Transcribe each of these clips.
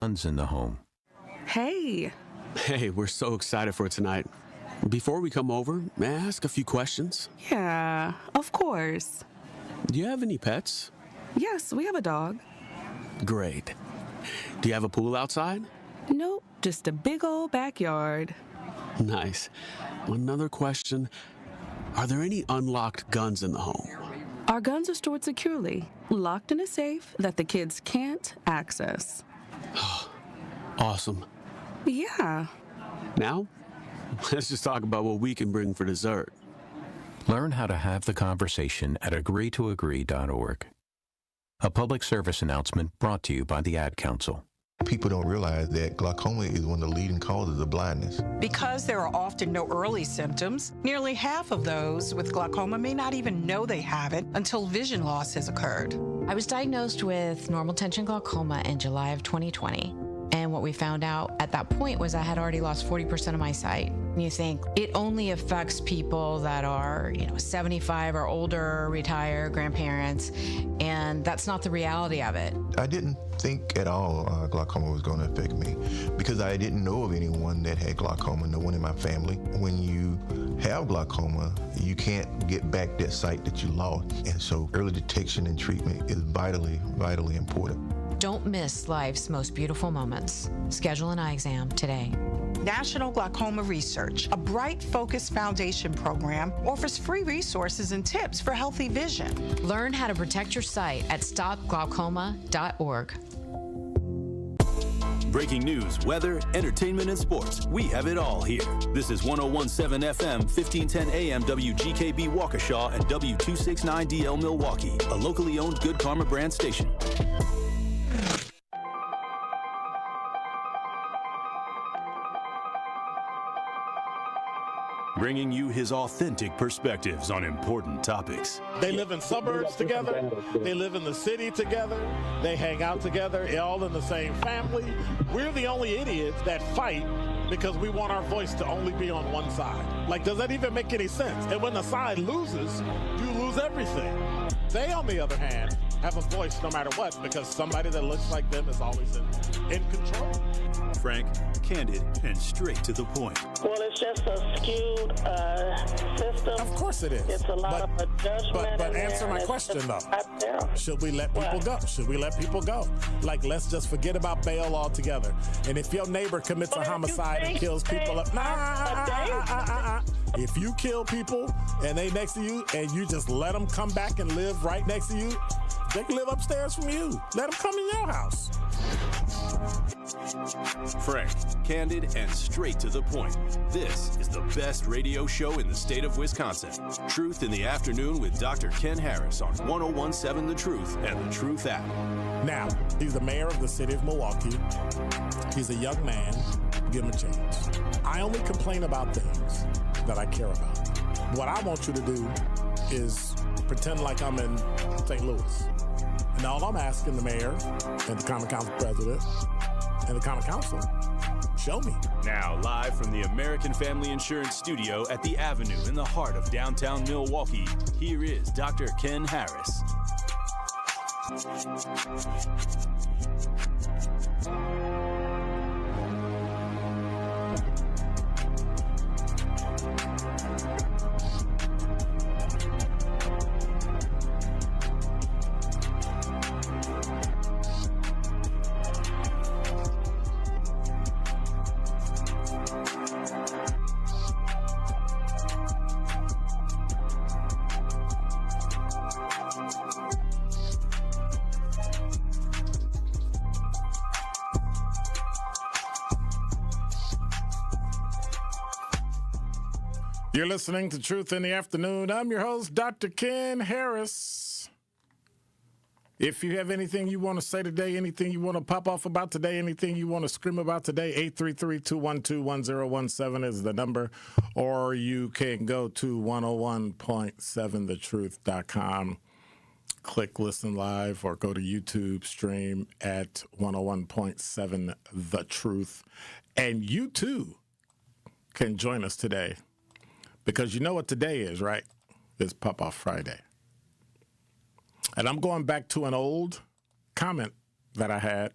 guns in the home. Hey. Hey, we're so excited for tonight. Before we come over, may I ask a few questions? Yeah, of course. Do you have any pets? Yes, we have a dog. Great. Do you have a pool outside? Nope, just a big old backyard. Nice. Another question. Are there any unlocked guns in the home? Our guns are stored securely, locked in a safe that the kids can't access. Awesome. Yeah. Now, let's just talk about what we can bring for dessert. Learn how to have the conversation at agreetoagree.org. A public service announcement brought to you by the Ad Council. People don't realize that glaucoma is one of the leading causes of blindness. Because there are often no early symptoms, nearly half of those with glaucoma may not even know they have it until vision loss has occurred. I was diagnosed with normal tension glaucoma in July of 2020. And what we found out at that point was I had already lost 40% of my sight. And you think it only affects people that are, 75 or older, retired, grandparents, and that's not the reality of it. I didn't think at all glaucoma was going to affect me because I didn't know of anyone that had glaucoma, no one in my family. When you have glaucoma, you can't get back that sight that you lost. And so early detection and treatment is vitally, vitally important. Don't miss life's most beautiful moments. Schedule an eye exam today. National Glaucoma Research, a Bright Focus Foundation program, offers free resources and tips for healthy vision. Learn how to protect your sight at stopglaucoma.org. Breaking news, weather, entertainment, and sports. We have it all here. This is 101.7 FM, 1510 AM WGKB Waukesha and W269DL Milwaukee, a locally owned Good Karma brand station. Bringing you his authentic perspectives on important topics. They live in suburbs together. They live in the city together. They hang out together, all in the same family. We're the only idiots that fight because we want our voice to only be on one side. Like, does that even make any sense? And when the side loses, you lose everything. They, on the other hand, have a voice no matter what because somebody that looks like them is always in control. Frank, candid, and straight to the point. Well, it's just a skewed system. Of course it is. It's a lot of judgment. But answer my question, though. Should we let people go? Should we let people go? Like, let's just forget about bail altogether. And if your neighbor commits a homicide and kills people, if you kill people and they next to you and you just let them come back and live right next to you, they can live upstairs from you. Let them come in your house. Frank, candid, and straight to the point. This is the best radio show in the state of Wisconsin. Truth in the Afternoon with Dr. Ken Harris on 101.7 The Truth and The Truth app. Now, he's the mayor of the city of Milwaukee. He's a young man. Give him a chance. I only complain about things that I care about. What I want you to do is pretend like I'm in St. Louis. And all I'm asking the mayor and the Common Council president and the Common Council, show me. Now, live from the American Family Insurance Studio at the Avenue in the heart of downtown Milwaukee, here is Dr. Ken Harris. You're listening to Truth in the Afternoon. I'm your host, Dr. Ken Harris. If you have anything you want to say today, anything you want to pop off about today, anything you want to scream about today, 833-212-1017 is the number. Or you can go to 101.7thetruth.com. Click Listen Live or go to YouTube stream at 101.7 The Truth. And you, too, can join us today. Because you know what today is, right? It's Popoff Friday. And I'm going back to an old comment that I had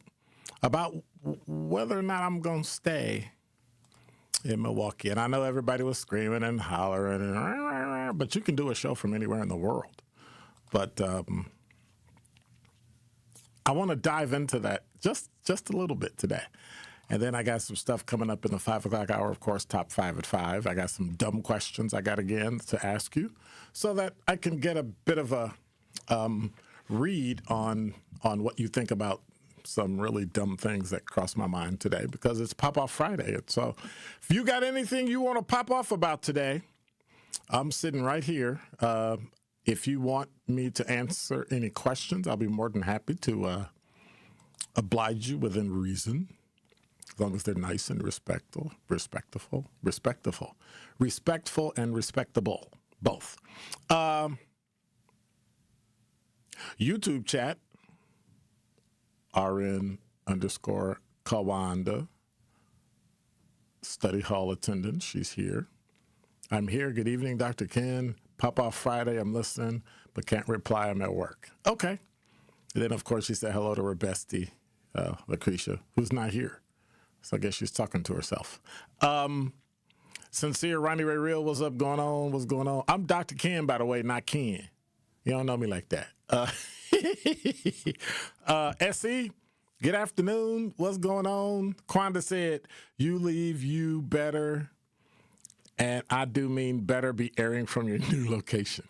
about whether or not I'm going to stay in Milwaukee. And I know everybody was screaming and hollering, but you can do a show from anywhere in the world. But I want to dive into that just a little bit today. And then I got some stuff coming up in the 5 o'clock hour, of course, Top 5 at 5. I got some dumb questions I got again to ask you so that I can get a bit of a read on what you think about some really dumb things that crossed my mind today, because it's Popoff Friday. So if you got anything you want to pop off about today, I'm sitting right here. If you want me to answer any questions, I'll be more than happy to oblige you within reason, as long as they're nice and respectful and respectable, both. YouTube chat, RN_Kawanda, study hall attendant, she's here. I'm here. Good evening, Dr. Ken. Popoff Friday, I'm listening, but can't reply. I'm at work. Okay. And then, of course, she said hello to her bestie, Lucretia, who's not here. So I guess she's talking to herself. Sincere, Ronnie Ray Real, what's up going on? What's going on? I'm Dr. Ken, by the way, not Ken. You don't know me like that. SE, good afternoon. What's going on? Quanda said, you leave, you better, and I do mean better be airing from your new location.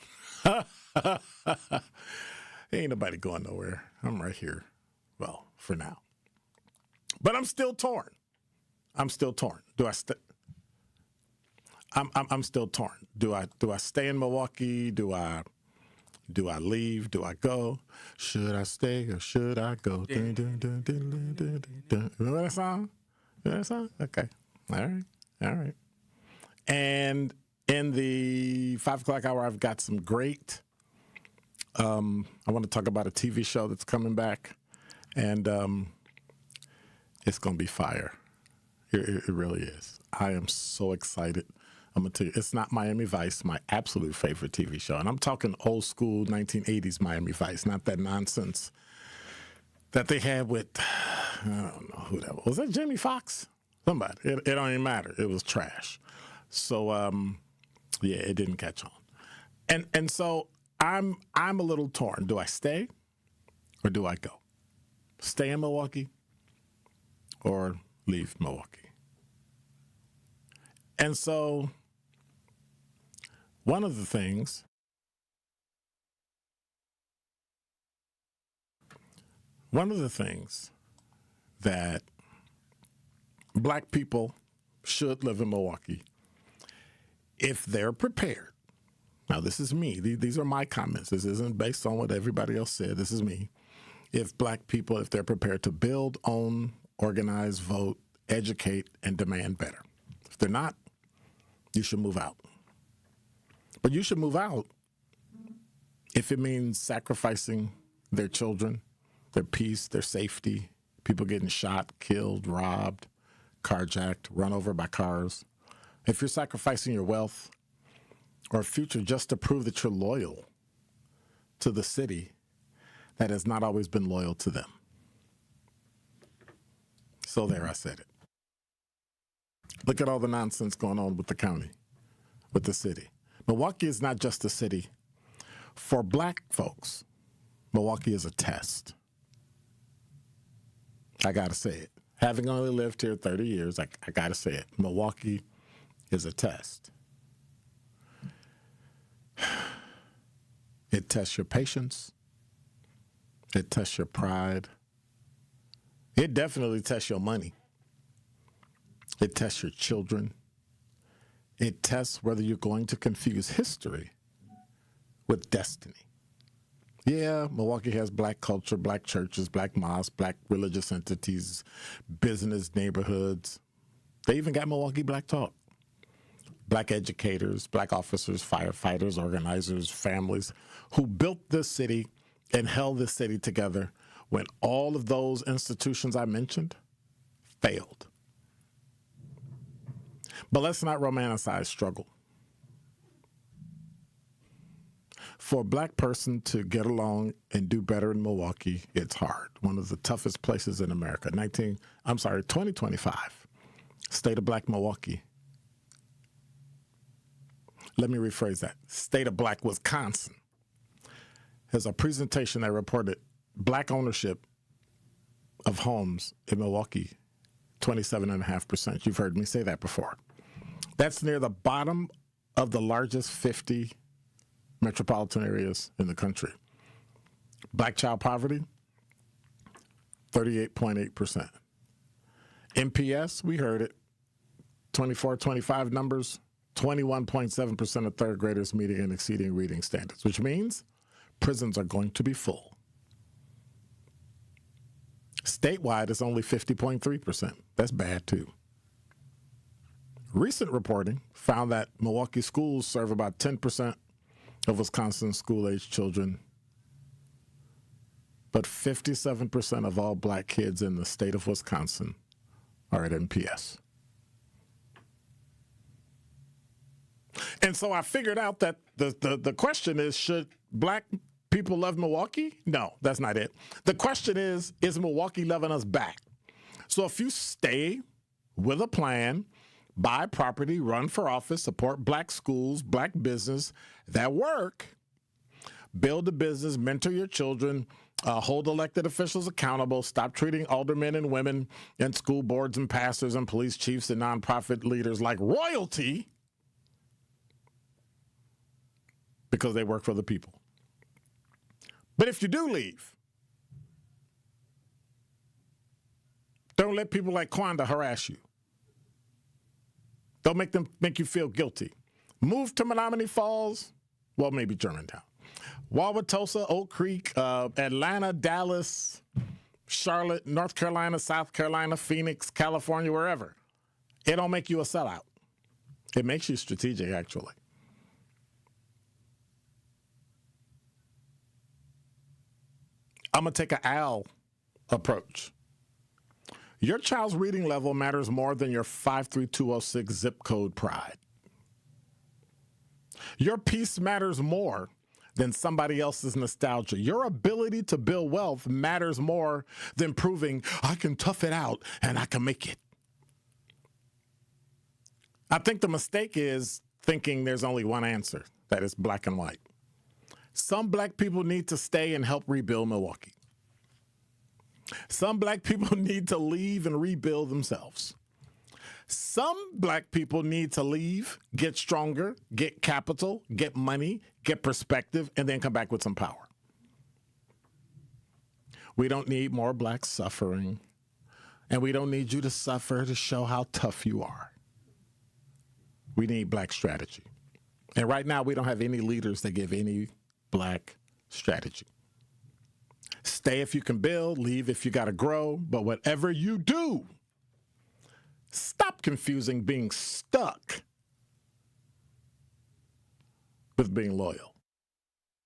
Ain't nobody going nowhere. I'm right here. Well, for now. But I'm still torn. Do I I'm still torn. Do I stay in Milwaukee? Do I leave? Do I go? Should I stay or should I go? Dun, dun, dun, dun, dun, dun, dun. Remember that song? Okay. All right. And in the 5 o'clock hour, I've got some great. I want to talk about a TV show that's coming back, and it's going to be fire. It really is. I am so excited. I'm going to tell you, it's not Miami Vice, my absolute favorite TV show. And I'm talking old school 1980s Miami Vice, not that nonsense that they had with, I don't know who that was. Was that Jamie Foxx? Somebody. It don't even matter. It was trash. So, yeah, it didn't catch on. And so I'm a little torn. Do I stay or do I go? Stay in Milwaukee or leave Milwaukee? And so one of the things that black people should live in Milwaukee if they're prepared. Now, this is me. These are my comments. This isn't based on what everybody else said. This is me. If black people, if they're prepared to build, own, organize, vote, educate, and demand better. If they're not, you should move out. But you should move out if it means sacrificing their children, their peace, their safety, people getting shot, killed, robbed, carjacked, run over by cars. If you're sacrificing your wealth or future just to prove that you're loyal to the city that has not always been loyal to them. So there, I said it. Look at all the nonsense going on with the county, with the city. Milwaukee is not just a city. For black folks, Milwaukee is a test. I got to say it. Having only lived here 30 years, I got to say it. Milwaukee is a test. It tests your patience. It tests your pride. It definitely tests your money. It tests your children. It tests whether you're going to confuse history with destiny. Yeah, Milwaukee has black culture, black churches, black mosques, black religious entities, business neighborhoods. They even got Milwaukee Black Talk. Black educators, black officers, firefighters, organizers, families who built this city and held this city together when all of those institutions I mentioned failed. But let's not romanticize struggle. For a black person to get along and do better in Milwaukee, it's hard. One of the toughest places in America. 2025. State of Black Milwaukee. Let me rephrase that. State of Black Wisconsin has a presentation that reported black ownership of homes in Milwaukee, 27.5%. You've heard me say that before. That's near the bottom of the largest 50 metropolitan areas in the country. Black child poverty, 38.8%. MPS, we heard it, 24-25 numbers, 21.7% of third graders meeting and exceeding reading standards, which means prisons are going to be full. Statewide, it's only 50.3%. That's bad, too. Recent reporting found that Milwaukee schools serve about 10% of Wisconsin's school-age children, but 57% of all black kids in the state of Wisconsin are at MPS. And so I figured out that the question is, should black people love Milwaukee? No, that's not it. The question is Milwaukee loving us back? So if you stay with a plan, buy property, run for office, support black schools, black business that work, build a business, mentor your children, hold elected officials accountable, stop treating aldermen and women and school boards and pastors and police chiefs and nonprofit leaders like royalty because they work for the people. But if you do leave, don't let people like Quanda harass you. Don't make them make you feel guilty. Move to Menominee Falls, well, maybe Germantown. Wauwatosa, Oak Creek, Atlanta, Dallas, Charlotte, North Carolina, South Carolina, Phoenix, California, wherever. It don't make you a sellout. It makes you strategic, actually. I'm going to take an Al approach. Your child's reading level matters more than your 53206 zip code pride. Your peace matters more than somebody else's nostalgia. Your ability to build wealth matters more than proving I can tough it out and I can make it. I think the mistake is thinking there's only one answer, that is black and white. Some black people need to stay and help rebuild Milwaukee. Some black people need to leave and rebuild themselves. Some black people need to leave, get stronger, get capital, get money, get perspective, and then come back with some power. We don't need more black suffering, and we don't need you to suffer to show how tough you are. We need black strategy. And right now, we don't have any leaders that give any black strategy. Stay if you can build, leave if you got to grow, but whatever you do, stop confusing being stuck with being loyal.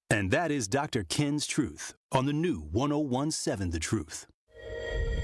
And that is Dr. Ken's Truth on the new 101.7 The Truth.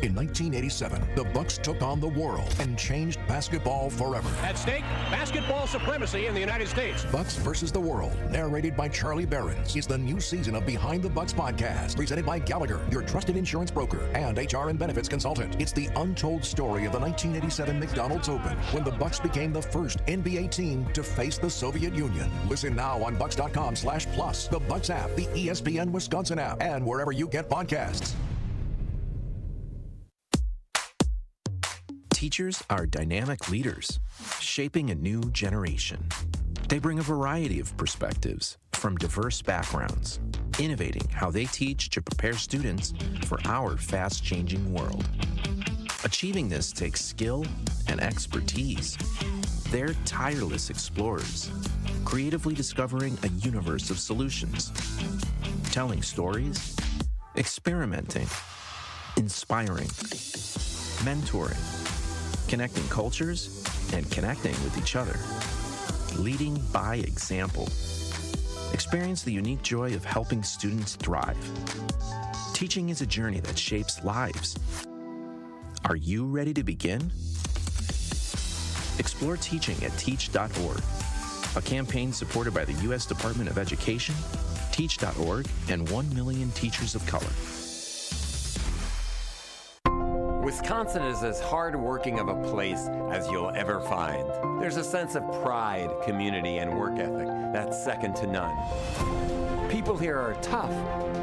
In 1987, the Bucks took on the world and changed basketball forever. At stake, basketball supremacy in the United States. Bucks versus the World, narrated by Charlie Behrens, is the new season of Behind the Bucks podcast, presented by Gallagher, your trusted insurance broker and HR and benefits consultant. It's the untold story of the 1987 McDonald's Open, when the Bucks became the first NBA team to face the Soviet Union. Listen now on Bucks.com/plus, the Bucks app, the ESPN Wisconsin app, and wherever you get podcasts. Teachers are dynamic leaders, shaping a new generation. They bring a variety of perspectives from diverse backgrounds, innovating how they teach to prepare students for our fast-changing world. Achieving this takes skill and expertise. They're tireless explorers, creatively discovering a universe of solutions, telling stories, experimenting, inspiring, mentoring, connecting cultures, and connecting with each other. Leading by example. Experience the unique joy of helping students thrive. Teaching is a journey that shapes lives. Are you ready to begin? Explore teaching at teach.org, a campaign supported by the U.S. Department of Education Teach.org, and 1 million teachers of color. Wisconsin is as hard-working of a place as you'll ever find. There's a sense of pride, community, and work ethic that's second to none. People here are tough,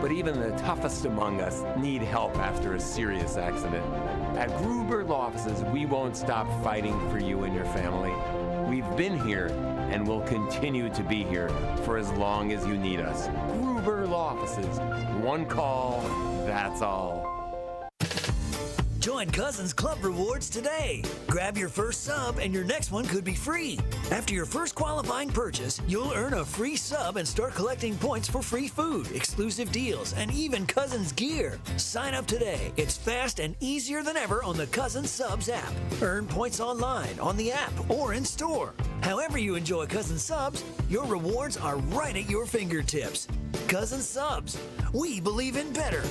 but even the toughest among us need help after a serious accident. At Gruber Law Offices, we won't stop fighting for you and your family. We've been here and will continue to be here for as long as you need us. Gruber Law Offices. One call, that's all. Join Cousins Club Rewards today. Grab your first sub and your next one could be free. After your first qualifying purchase, you'll earn a free sub and start collecting points for free food, exclusive deals, and even Cousins gear. Sign up today. It's fast and easier than ever on the Cousins Subs app. Earn points online, on the app, or in store. However you enjoy Cousins Subs, your rewards are right at your fingertips. Cousins Subs. We believe in better.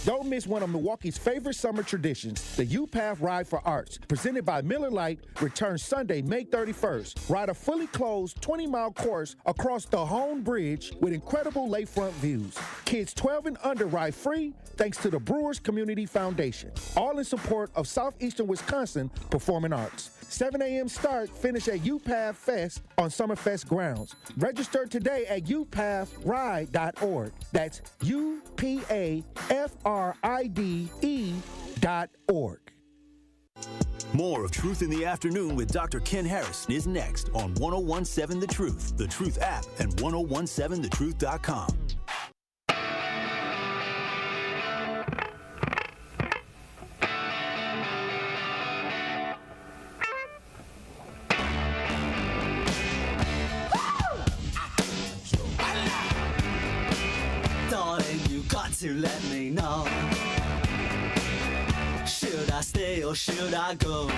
Don't miss one of Milwaukee's favorite summer traditions, the U-Path Ride for Arts, presented by Miller Lite, returns Sunday, May 31st. Ride a fully closed 20-mile course across the Hone Bridge with incredible lakefront views. Kids 12 and under ride free thanks to the Brewers Community Foundation. All in support of Southeastern Wisconsin Performing Arts. 7 a.m. start, finish at U-Path Fest on Summerfest grounds. Register today at upathride.org. That's UPAFRIDE.org. More of Truth in the Afternoon with Dr. Ken Harris is next on 1017 The Truth, The Truth app, and 1017thetruth.com. To let me know, should I stay or should I go?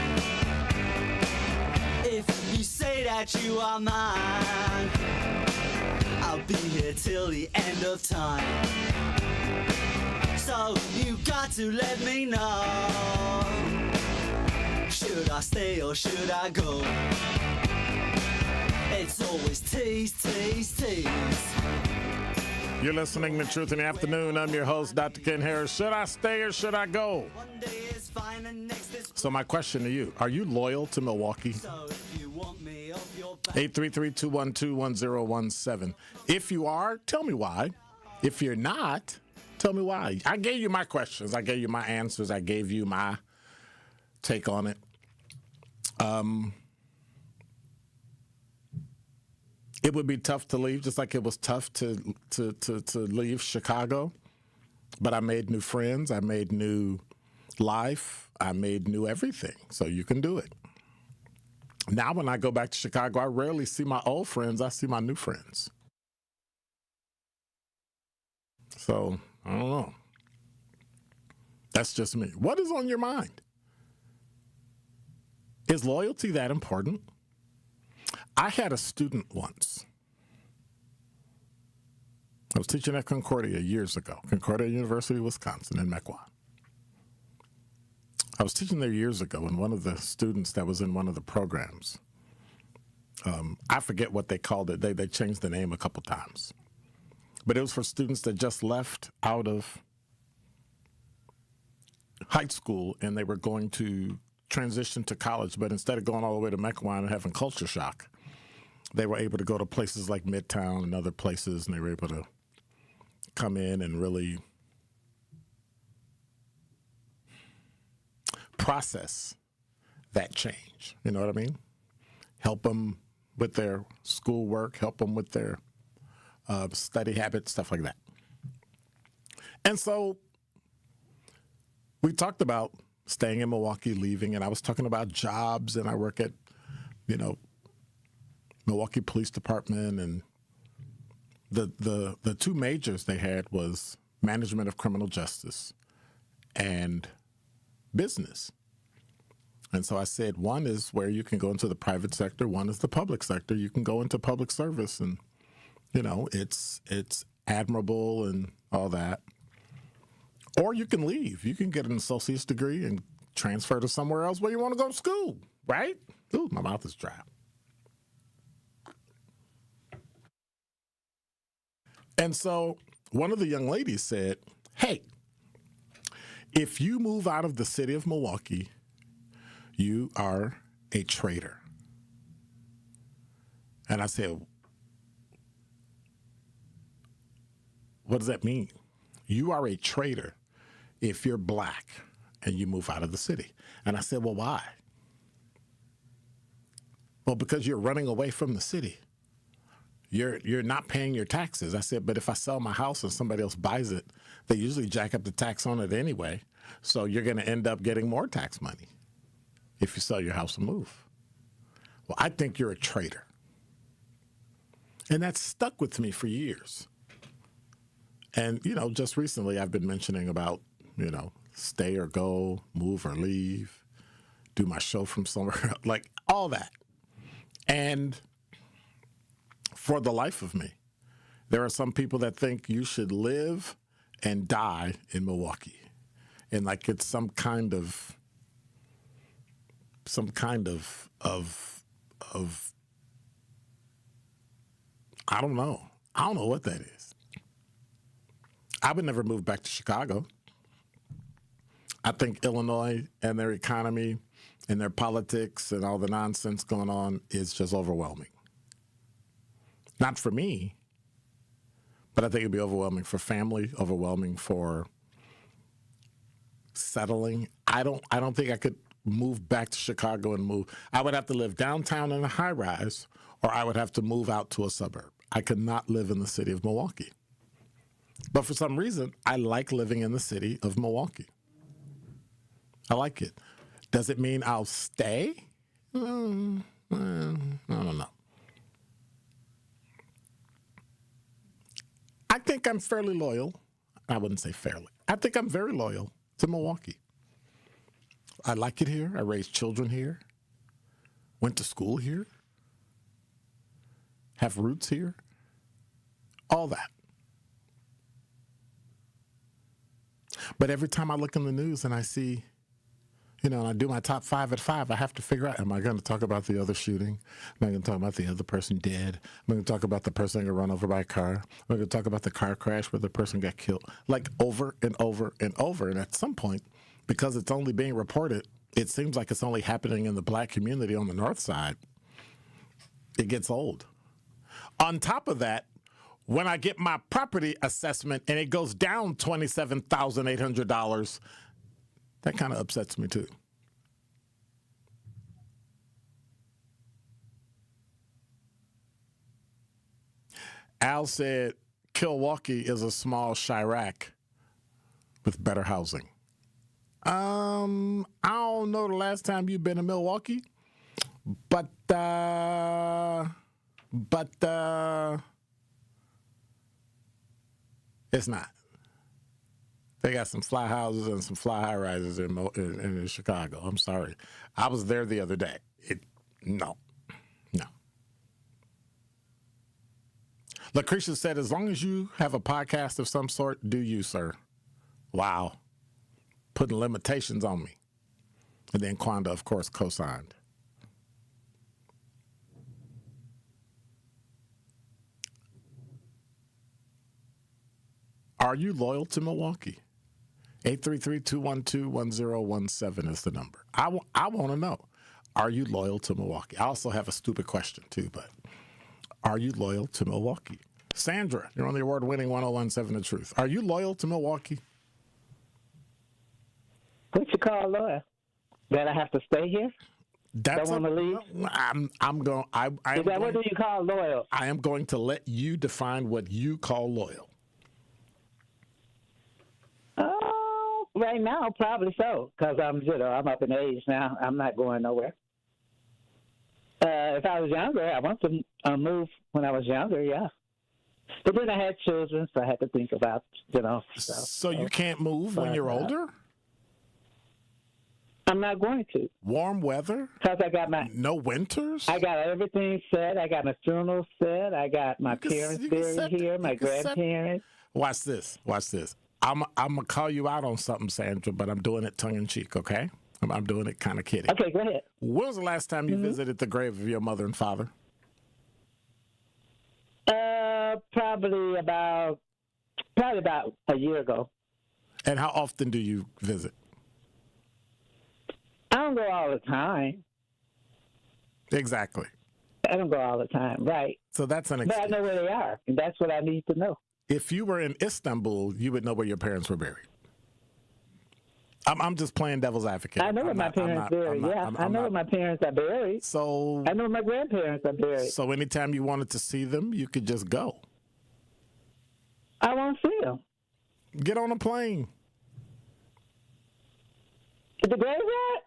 If you say that you are mine, I'll be here till the end of time. So you got to let me know, should I stay or should I go? It's always tease, tease, tease. You're listening to Truth in the Afternoon. I'm your host, Dr. Ken Harris. Should I stay or should I go? So my question to you, are you loyal to Milwaukee? 833-212-1017. If you are, tell me why. If you're not, tell me why. I gave you my questions. I gave you my answers. I gave you my take on it. It would be tough to leave, just like it was tough to leave Chicago. But I made new friends. I made new life. I made new everything. So you can do it. Now when I go back to Chicago, I rarely see my old friends. I see my new friends. So, I don't know. That's just me. What is on your mind? Is loyalty that important? I had a student once. I was teaching at Concordia years ago, Concordia University, Wisconsin, in Mequon. I was teaching there years ago, and one of the students that was in one of the programs, I forget what they called it. They changed the name a couple times. But it was for students that just left out of high school, and they were going to transition to college, but instead of going all the way to Mequon and having culture shock, they were able to go to places like Midtown and other places, and they were able to come in and really process that change. You know what I mean? Help them with their schoolwork, help them with their study habits, stuff like that. And so we talked about staying in Milwaukee, leaving, and I was talking about jobs, and I work at, Milwaukee Police Department, and the two majors they had was management of criminal justice and business. And so I said, one is where you can go into the private sector, one is the public sector. You can go into public service, and it's admirable and all that. Or you can leave. You can get an associate's degree and transfer to somewhere else where you want to go to school, right? Ooh, my mouth is dry. And so one of the young ladies said, hey, if you move out of the city of Milwaukee, you are a traitor. And I said, what does that mean? You are a traitor if you're black and you move out of the city. And I said, well, why? Well, because you're running away from the city. You're not paying your taxes. I said, but if I sell my house and somebody else buys it, they usually jack up the tax on it anyway. So you're going to end up getting more tax money if you sell your house and move. Well, I think you're a traitor. And that stuck with me for years. And, just recently I've been mentioning about, stay or go, move or leave, do my show from somewhere, like all that. And for the life of me, there are some people that think you should live and die in Milwaukee. And like it's some kind of I don't know. I don't know what that is. I would never move back to Chicago. I think Illinois and their economy and their politics and all the nonsense going on is just overwhelming. Not for me, but I think it'd be overwhelming for family, overwhelming for settling. I don't think I could move back to Chicago and move. I would have to live downtown in a high rise, or I would have to move out to a suburb. I could not live in the city of Milwaukee. But for some reason, I like living in the city of Milwaukee. I like it. Does it mean I'll stay? I don't know. I think I'm fairly loyal. I wouldn't say fairly. I think I'm very loyal to Milwaukee. I like it here. I raised children here. Went to school here. Have roots here. All that. But every time I look in the news and I see, and I do my top 5 at 5, I have to figure out, am I going to talk about the other shooting? Am I going to talk about the other person dead? Am I going to talk about the person that got run over by a car? Am I going to talk about the car crash where the person got killed? Like over and over and over. And at some point, because it's only being reported, it seems like it's only happening in the black community on the north side. It gets old. On top of that, when I get my property assessment and it goes down $27,800, that kind of upsets me too. Al said, Milwaukee is a small Chirac with better housing. I don't know the last time you've been to Milwaukee, but it's not. They got some fly houses and some fly high rises in Chicago. I'm sorry. I was there the other day. No. Lucretia said, as long as you have a podcast of some sort, do you, sir? Wow. Putting limitations on me. And then Quanda, of course, co-signed. Are you loyal to Milwaukee? 833-212-1017 is the number. I want to know. Are you loyal to Milwaukee? I also have a stupid question, too, but are you loyal to Milwaukee? Sandra, you're on the award-winning 1017 The Truth. Are you loyal to Milwaukee? What you call loyal? That I have to stay here? That's don't want to leave? What do you call loyal? I am going to let you define what you call loyal. Right now, probably so, because I'm up in age now. I'm not going nowhere. If I was younger, I want to move when I was younger, yeah. But then I had children, so I had to think about, So you can't move when you're older? I'm not going to. Warm weather? Because I got no winters? I got everything set. I got my funeral set. I got my parents buried here, my grandparents. Watch this. I'm going to call you out on something, Sandra, but I'm doing it tongue-in-cheek, okay? I'm doing it kind of kidding. Okay, go ahead. When was the last time you visited the grave of your mother and father? Probably about a year ago. And how often do you visit? I don't go all the time. Exactly. I don't go all the time, right. So that's an excuse. But I know where they are, and that's what I need to know. If you were in Istanbul, you would know where your parents were buried. I'm just playing devil's advocate. I know where my parents are buried, I know where my parents are buried. So I know where my grandparents are buried. So anytime you wanted to see them, you could just go. I want to see them. Get on a plane. The graveyard?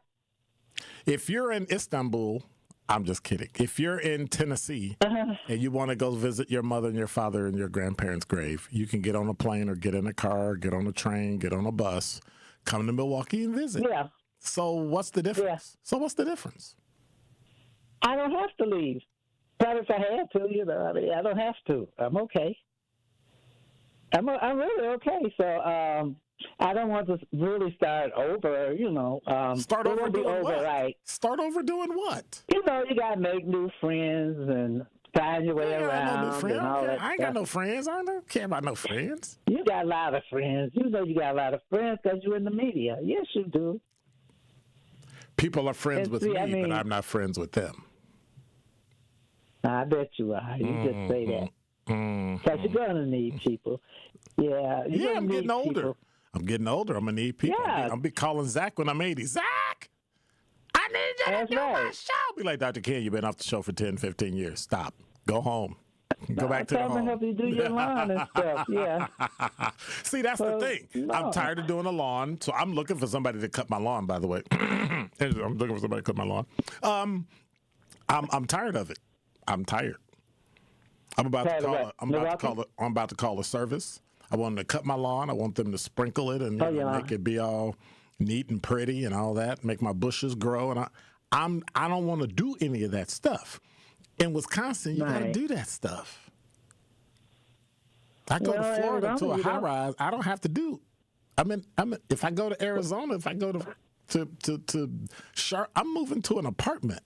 If you're in Istanbul, I'm just kidding. If you're in Tennessee and you want to go visit your mother and your father and your grandparents' grave, you can get on a plane or get in a car, get on a train, get on a bus, come to Milwaukee and visit. Yeah. So what's the difference? Yeah. So what's the difference? I don't have to leave. But if I had to, I don't have to. I'm okay. I'm really okay. So I don't want to really start over, Start over doing over, what? Right. Start over doing what? You got to make new friends and find your way around. No new friends. And all that I ain't got no friends. I don't care about no friends. You got a lot of friends. You know you got a lot of friends because you're in the media. Yes, you do. People are friends with me, but I'm not friends with them. I bet you are. You just say that. Because you're going to need people. Yeah. I'm getting older. People. I'm getting older. I'm going to need people. Yeah. I'll be calling Zach when I'm 80. Zach! I need you to do my show. I'll be like, Dr. Ken, you've been off the show for 10, 15 years. Stop. Go home. Go back to the home. I'm help you do your lawn and stuff. Yeah. See, that's the thing. No. I'm tired of doing a lawn, so I'm looking for somebody to cut my lawn, by the way. I'm looking for somebody to cut my lawn. I'm tired of it. I'm tired. I'm about to call a service. I want them to cut my lawn. I want them to sprinkle it and make it be all neat and pretty and all that. Make my bushes grow. And I don't want to do any of that stuff. In Wisconsin, you got to do that stuff. I go to Florida to a high rise. I don't have to do. If I go to Arizona, if I go to Charlotte, I'm moving to an apartment.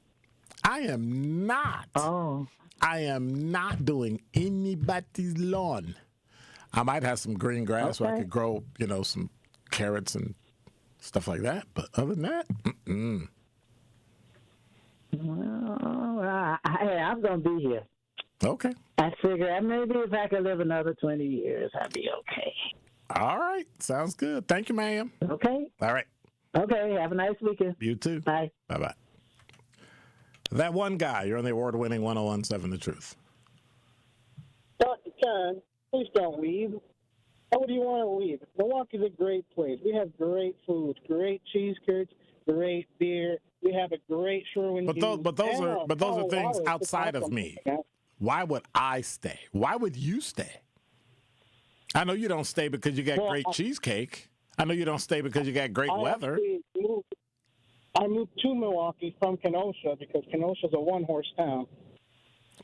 I am not. I am not doing anybody's lawn. I might have some green grass where I could grow, some carrots and stuff like that. But other than that, Well, I'm going to be here. Okay. I figure maybe if I could live another 20 years, I'd be okay. All right. Sounds good. Thank you, ma'am. Okay. All right. Okay. Have a nice weekend. You too. Bye. Bye-bye. That one guy, you're on the award-winning 1017 The Truth. Dr. Ken, please don't leave. How would you want to leave? Milwaukee's a great place. We have great food, great cheese curds, great beer. We have a great Sherwin. But those are things outside of me. Why would I stay? Why would you stay? I know you don't stay because you got great cheesecake. I know you don't stay because you got great weather. I moved to Milwaukee from Kenosha because Kenosha's a one-horse town.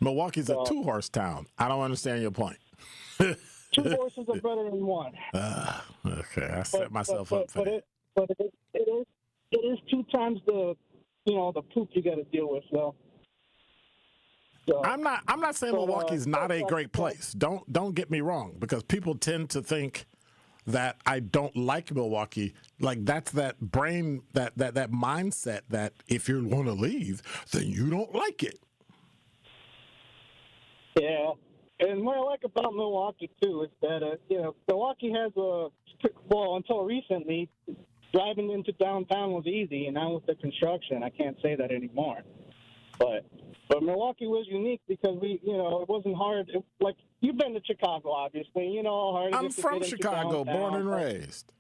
Milwaukee's a two-horse town. I don't understand your point. Two horses are better than one. Okay, I set myself up for that. It is two times the poop you got to deal with, though. So, I'm not saying Milwaukee's not a great place. Don't get me wrong, because people tend to think that I don't like Milwaukee. Like that's that brain, that mindset that if you want to leave, then you don't like it. Yeah, and what I like about Milwaukee too is that Milwaukee has until recently, driving into downtown was easy, and now with the construction, I can't say that anymore. But Milwaukee was unique because it wasn't hard. Like you've been to Chicago, obviously. You know how hard it is to get into Chicago, downtown. born and raised.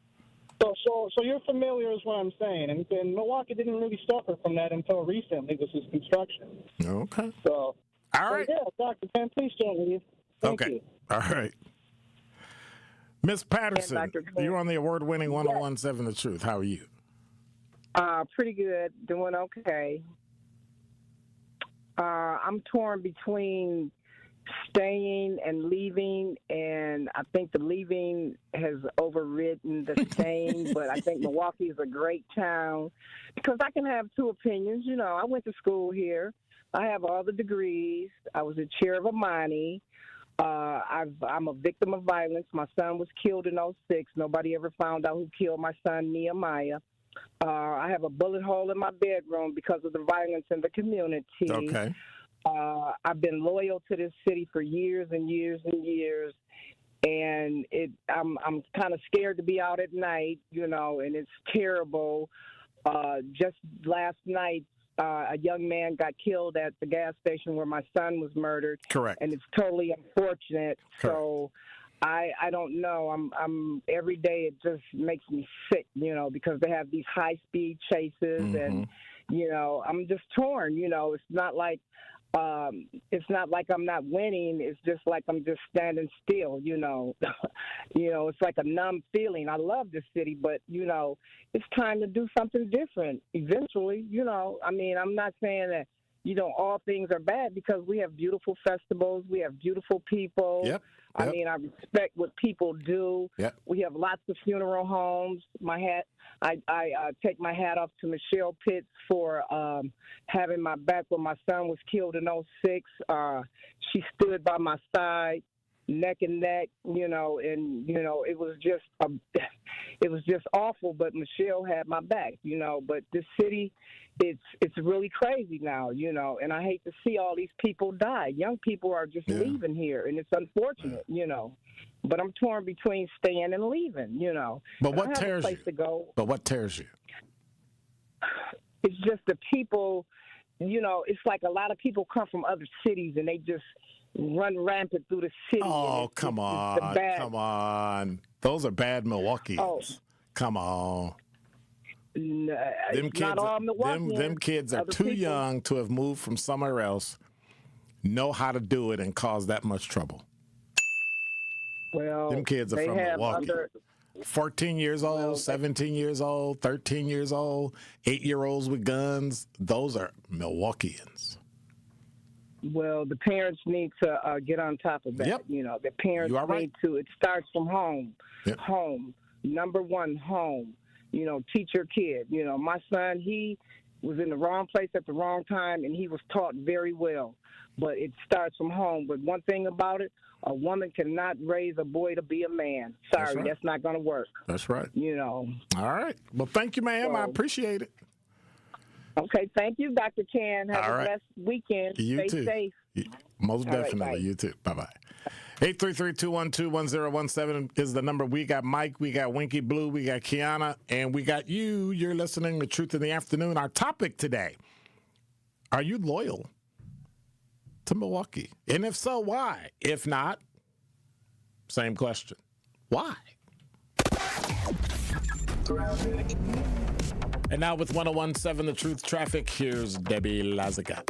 So you're familiar is what I'm saying, and Milwaukee didn't really suffer from that until recently with this construction. Okay. So all right. Yeah, Dr. Penn, please don't leave. Thank you. All right. Miss Patterson, you're on the award-winning 1017 The Truth. How are you? Pretty good. Doing okay. I'm torn between staying and leaving, and I think the leaving has overridden the staying, but I think Milwaukee is a great town because I can have two opinions. I went to school here. I have all the degrees. I was the chair of a Imani. I'm a victim of violence. My son was killed in 2006. Nobody ever found out who killed my son, Nehemiah. I have a bullet hole in my bedroom because of the violence in the community. Okay. I've been loyal to this city for years and years and years, and I'm kind of scared to be out at night, and it's terrible. Just last night, a young man got killed at the gas station where my son was murdered. Correct. And it's totally unfortunate. Correct. So I don't know. I'm every day it just makes me sick, because they have these high speed chases, and I'm just torn. It's not like I'm not winning. It's just like I'm just standing still. It's like a numb feeling. I love this city, but it's time to do something different eventually. I'm not saying that all things are bad, because we have beautiful festivals, we have beautiful people. Yep. I mean, I respect what people do. Yep. We have lots of funeral homes. I take my hat off to Michelle Pitts for having my back when my son was killed in 2006. She stood by my side, neck and neck, and it was just awful. But Michelle had my back, But this city, it's really crazy now, and I hate to see all these people die. Young people are just leaving here, and it's unfortunate, But I'm torn between staying and leaving, But what I have tears a place you? to go. But what tears you? It's just the people, it's like a lot of people come from other cities and they just run rampant through the city. Oh, come on. Those are bad Milwaukeeans. Oh. Come on. Them kids, not all Milwaukeeans. them kids are too young to have moved from somewhere else, know how to do it, and cause that much trouble. Well, them kids are from Milwaukee. 14 years old, 17 years old, 13 years old, 8-year-olds with guns. Those are Milwaukeeans. Well, the parents need to get on top of that. Yep. The parents need to. It starts from home. Yep. Home. Number one, home. Teach your kid. My son, he was in the wrong place at the wrong time, and he was taught very well. But it starts from home. But one thing about it, a woman cannot raise a boy to be a man. Sorry, that's not going to work. That's right. All right. Well, thank you, ma'am. I appreciate it. Okay, thank you, Dr. Ken. Have a blessed weekend. You Stay too. safe. Most All right, definitely. bye. You too. Bye-bye. 833-212-1017 is the number. We got Mike, we got Winky Blue, we got Kiana, and we got you. You're listening to Truth in the Afternoon. Our topic today, are you loyal to Milwaukee? And if so, why? If not, same question. Why? And now with 101.7 The Truth Traffic, here's Debbie Lazaga.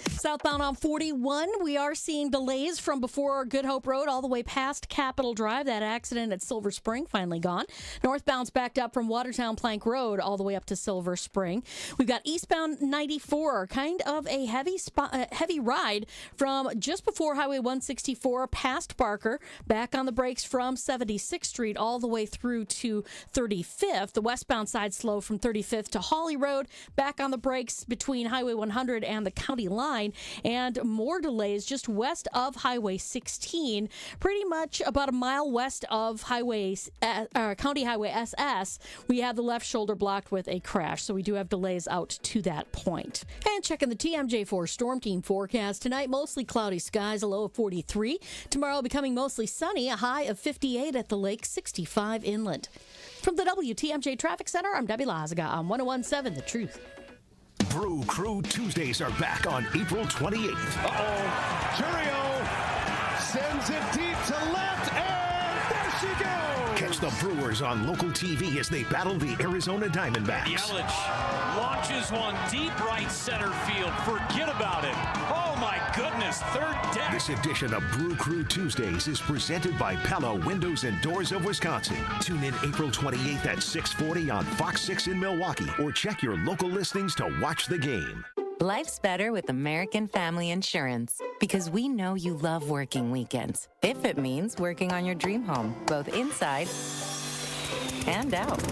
Southbound on 41, we are seeing delays from before Good Hope Road all the way past Capitol Drive. That accident at Silver Spring finally gone. Northbound's backed up from Watertown Plank Road all the way up to Silver Spring. We've got eastbound 94, kind of a heavy ride from just before Highway 164 past Barker, back on the brakes from 76th Street all the way through to 35th. The westbound side slow from 35th to Hawley Road, back on the brakes between Highway 100 and the county line, and more delays just west of Highway 16, pretty much about a mile west of County Highway SS. We have the left shoulder blocked with a crash, so we do have delays out to that point. And checking the TMJ4 Storm Team forecast tonight, mostly cloudy skies, a low of 43. Tomorrow becoming mostly sunny, a high of 58 at the lake, 65 inland. From the WTMJ Traffic Center, I'm Debbie Lazaga on 101.7 The Truth. Brew Crew Tuesdays are back on April 28th. Uh-oh. Churio sends it deep to left, and there she goes. Catch the Brewers on local TV as they battle the Arizona Diamondbacks. Yelich launches one deep right center field. Forget about it. Oh, my goodness. Third deck. This edition of Brew Crew Tuesdays is presented by Pella Windows and Doors of Wisconsin. Tune in April 28th at 6:40 on Fox 6 in Milwaukee, or check your local listings to watch the game. Life's better with American Family Insurance, because we know you love working weekends, if it means working on your dream home, both inside and out.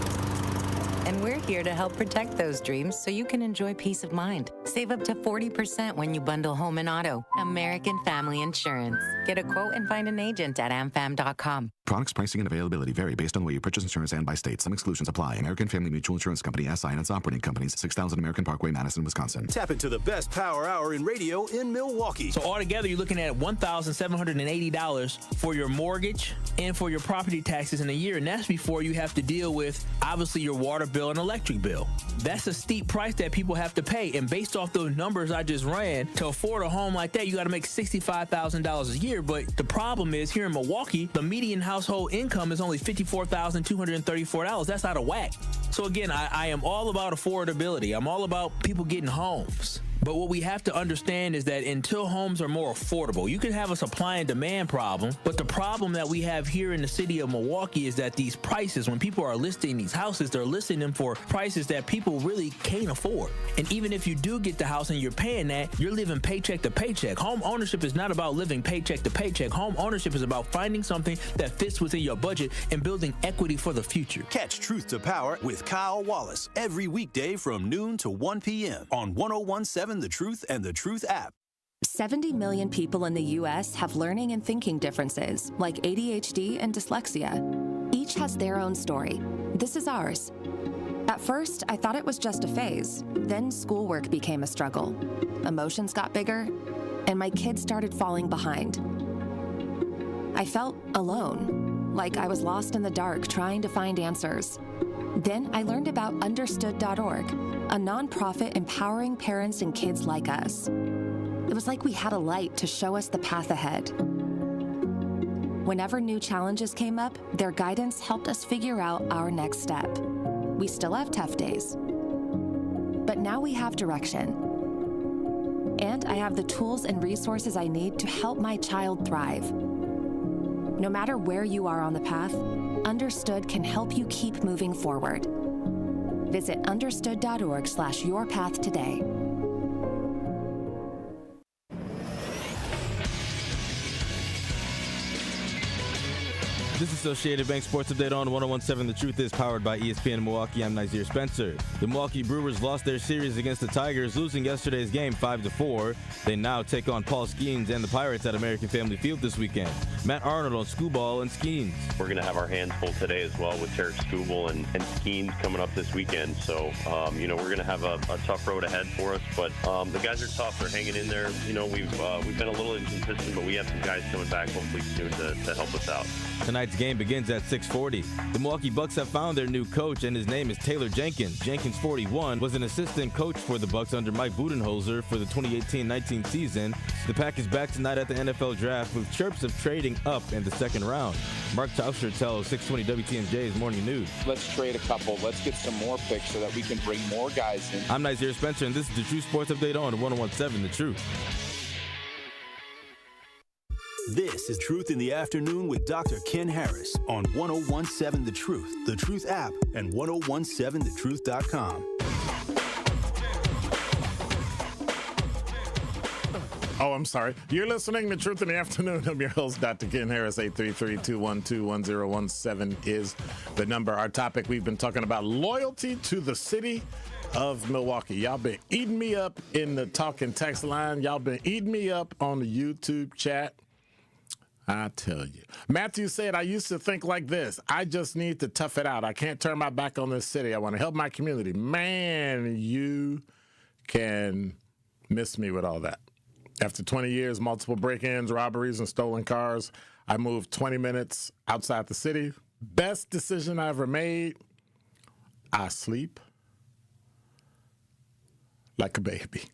And we're here to help protect those dreams so you can enjoy peace of mind. Save up to 40% when you bundle home and auto. American Family Insurance. Get a quote and find an agent at amfam.com. Products, pricing, and availability vary based on where you purchase insurance and by state. Some exclusions apply. American Family Mutual Insurance Company, SI, and its operating companies, 6000 American Parkway, Madison, Wisconsin. Tap into the best power hour in radio in Milwaukee. So altogether, you're looking at $1,780 for your mortgage and for your property taxes in a year. And that's before you have to deal with, obviously, your water bill and electric bill. That's a steep price that people have to pay. And based off those numbers I just ran, to afford a home like that, you got to make $65,000 a year. But the problem is, here in Milwaukee, the median household income is only $54,234. That's out of whack. So again, I am all about affordability. I'm all about people getting homes. But what we have to understand is that until homes are more affordable, you can have a supply and demand problem. But the problem that we have here in the city of Milwaukee is that these prices, when people are listing these houses, they're listing them for prices that people really can't afford. And even if you do get the house and you're paying that, you're living paycheck to paycheck. Home ownership is not about living paycheck to paycheck. Home ownership is about finding something that fits within your budget and building equity for the future. Catch Truth to Power with Kyle Wallace every weekday from noon to 1 p.m. on 1017 The Truth and The Truth app. 70 million people in the U.S. have learning and thinking differences, like ADHD and dyslexia. Each has their own story. This is ours. At first, I thought it was just a phase. Then schoolwork became a struggle. Emotions got bigger, and my kids started falling behind. I felt alone, like I was lost in the dark trying to find answers. Then I learned about Understood.org, a nonprofit empowering parents and kids like us. It was like we had a light to show us the path ahead. Whenever new challenges came up, their guidance helped us figure out our next step. We still have tough days, but now we have direction. And I have the tools and resources I need to help my child thrive. No matter where you are on the path, Understood can help you keep moving forward. Visit understood.org/yourpath today. This is Associated Bank Sports Update on 1017. The Truth is powered by ESPN Milwaukee. I'm Xavier Spencer. The Milwaukee Brewers lost their series against the Tigers, losing yesterday's game 5-4. They now take on Paul Skeens and the Pirates at American Family Field this weekend. Matt Arnold on Scooball and Skeens. We're going to have our hands full today as well with Tarek Scooball and Skeens coming up this weekend. So, we're going to have a tough road ahead for us. But the guys are tough. They're hanging in there. We've been a little inconsistent, but we have some guys coming back hopefully soon to help us out. Tonight's game begins at 6:40. The Milwaukee Bucks have found their new coach, and his name is Taylor Jenkins. Jenkins, 41, was an assistant coach for the Bucks under Mike Budenholzer for the 2018-19 season. The Pack is back tonight at the NFL Draft with chirps of trading up in the second round. Mark Tauscher tells 620 WTMJ's Morning News. Let's trade a couple. Let's get some more picks so that we can bring more guys in. I'm Xavier Spencer, and this is the True Sports Update on 1017 The Truth. This is Truth in the Afternoon with Dr. Ken Harris on 1017 The Truth app, and 1017thetruth.com. Oh, I'm sorry. You're listening to Truth in the Afternoon. I'm your host, Dr. Ken Harris. 833-212-1017 is the number. Our topic, we've been talking about loyalty to the city of Milwaukee. Y'all been eating me up in the talk and text line. Y'all been eating me up on the YouTube chat. I tell you. Matthew said, I used to think like this. I just need to tough it out. I can't turn my back on this city. I want to help my community. Man, you can miss me with all that. After 20 years, multiple break-ins, robberies, and stolen cars, I moved 20 minutes outside the city. Best decision I ever made. I sleep like a baby.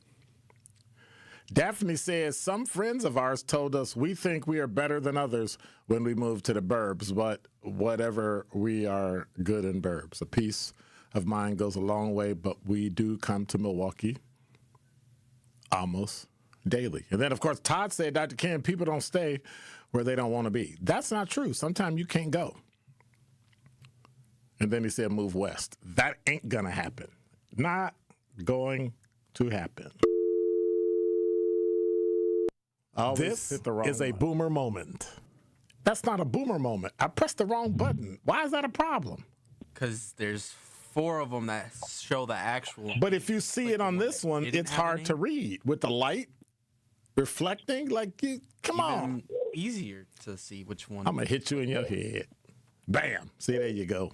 Daphne says, some friends of ours told us we think we are better than others when we move to the burbs, but whatever, we are good in burbs. A peace of mind goes a long way, but we do come to Milwaukee almost daily. And then, of course, Todd said, Dr. Ken, people don't stay where they don't want to be. That's not true. Sometimes you can't go. And then he said, move west. That ain't going to happen. Not going to happen. This is a boomer moment. That's not a boomer moment. I pressed the wrong button. Why is that a problem? Because there's 4 of them that show the actual. But if you see it on this one, it's hard to read with the light reflecting. Like, come on. Easier to see which one. I'm going to hit you in your head. Bam. See, there you go.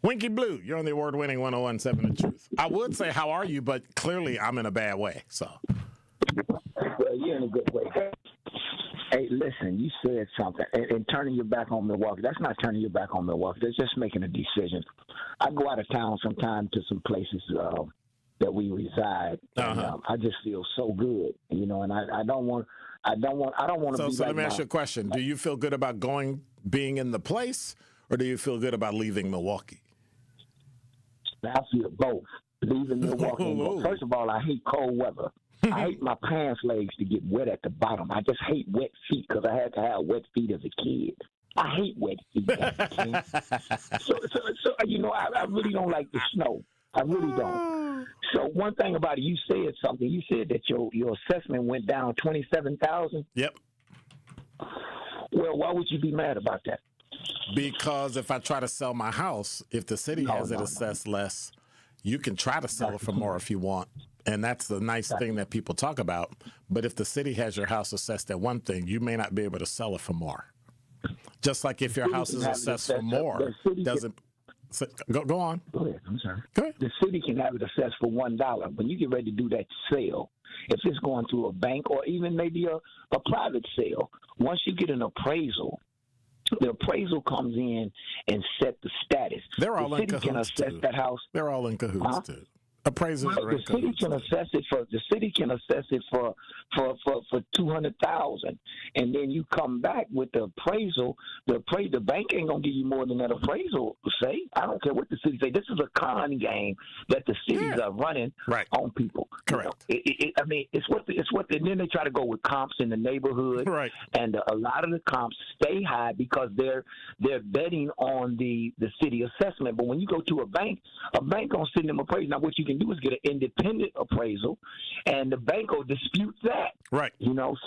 Winky Blue, you're on the award-winning 101.7 The Truth. I would say, how are you? But clearly I'm in a bad way. So. Well, you're in a good way. Hey, listen, you said something. And turning your back on Milwaukee, that's not turning your back on Milwaukee. That's just making a decision. I go out of town sometime to some places that we reside. And, I just feel so good, and I don't want to be So like let me ask you a question. Do you feel good about being in the place, or do you feel good about leaving Milwaukee? I feel both. Leaving Milwaukee. First of all, I hate cold weather. I hate my pants legs to get wet at the bottom. I just hate wet feet because I had to have wet feet as a kid. I hate wet feet as a kid. So I really don't like the snow. I really don't. So one thing about it, you said something. You said that your assessment went down 27,000. Yep. Well, why would you be mad about that? Because if I try to sell my house, if the city has it assessed less, you can try to sell it for more if you want. And that's the nice thing that people talk about. But if the city has your house assessed at one thing, you may not be able to sell it for more. Just like if your house is assessed for more, doesn't. Go on. Go ahead. I'm sorry. Go ahead. The city can have it assessed for $1. When you get ready to do that sale, if it's going through a bank or even maybe a private sale, once you get an appraisal, the appraisal comes in and set the status. They're all in cahoots can assess that house. They're all in cahoots too. Appraisals are in the city can assess it for $200,000, and then you come back with the appraisal. The bank ain't gonna give you more than that appraisal. Say, I don't care what the city say. This is a con game that the cities are running on people. Correct. I mean, it's what and then they try to go with comps in the neighborhood, right? And a lot of the comps stay high because they're betting on the city assessment. But when you go to a bank gonna send them appraisal. Now, what you can do is get an independent appraisal, and the bank will dispute that. Right.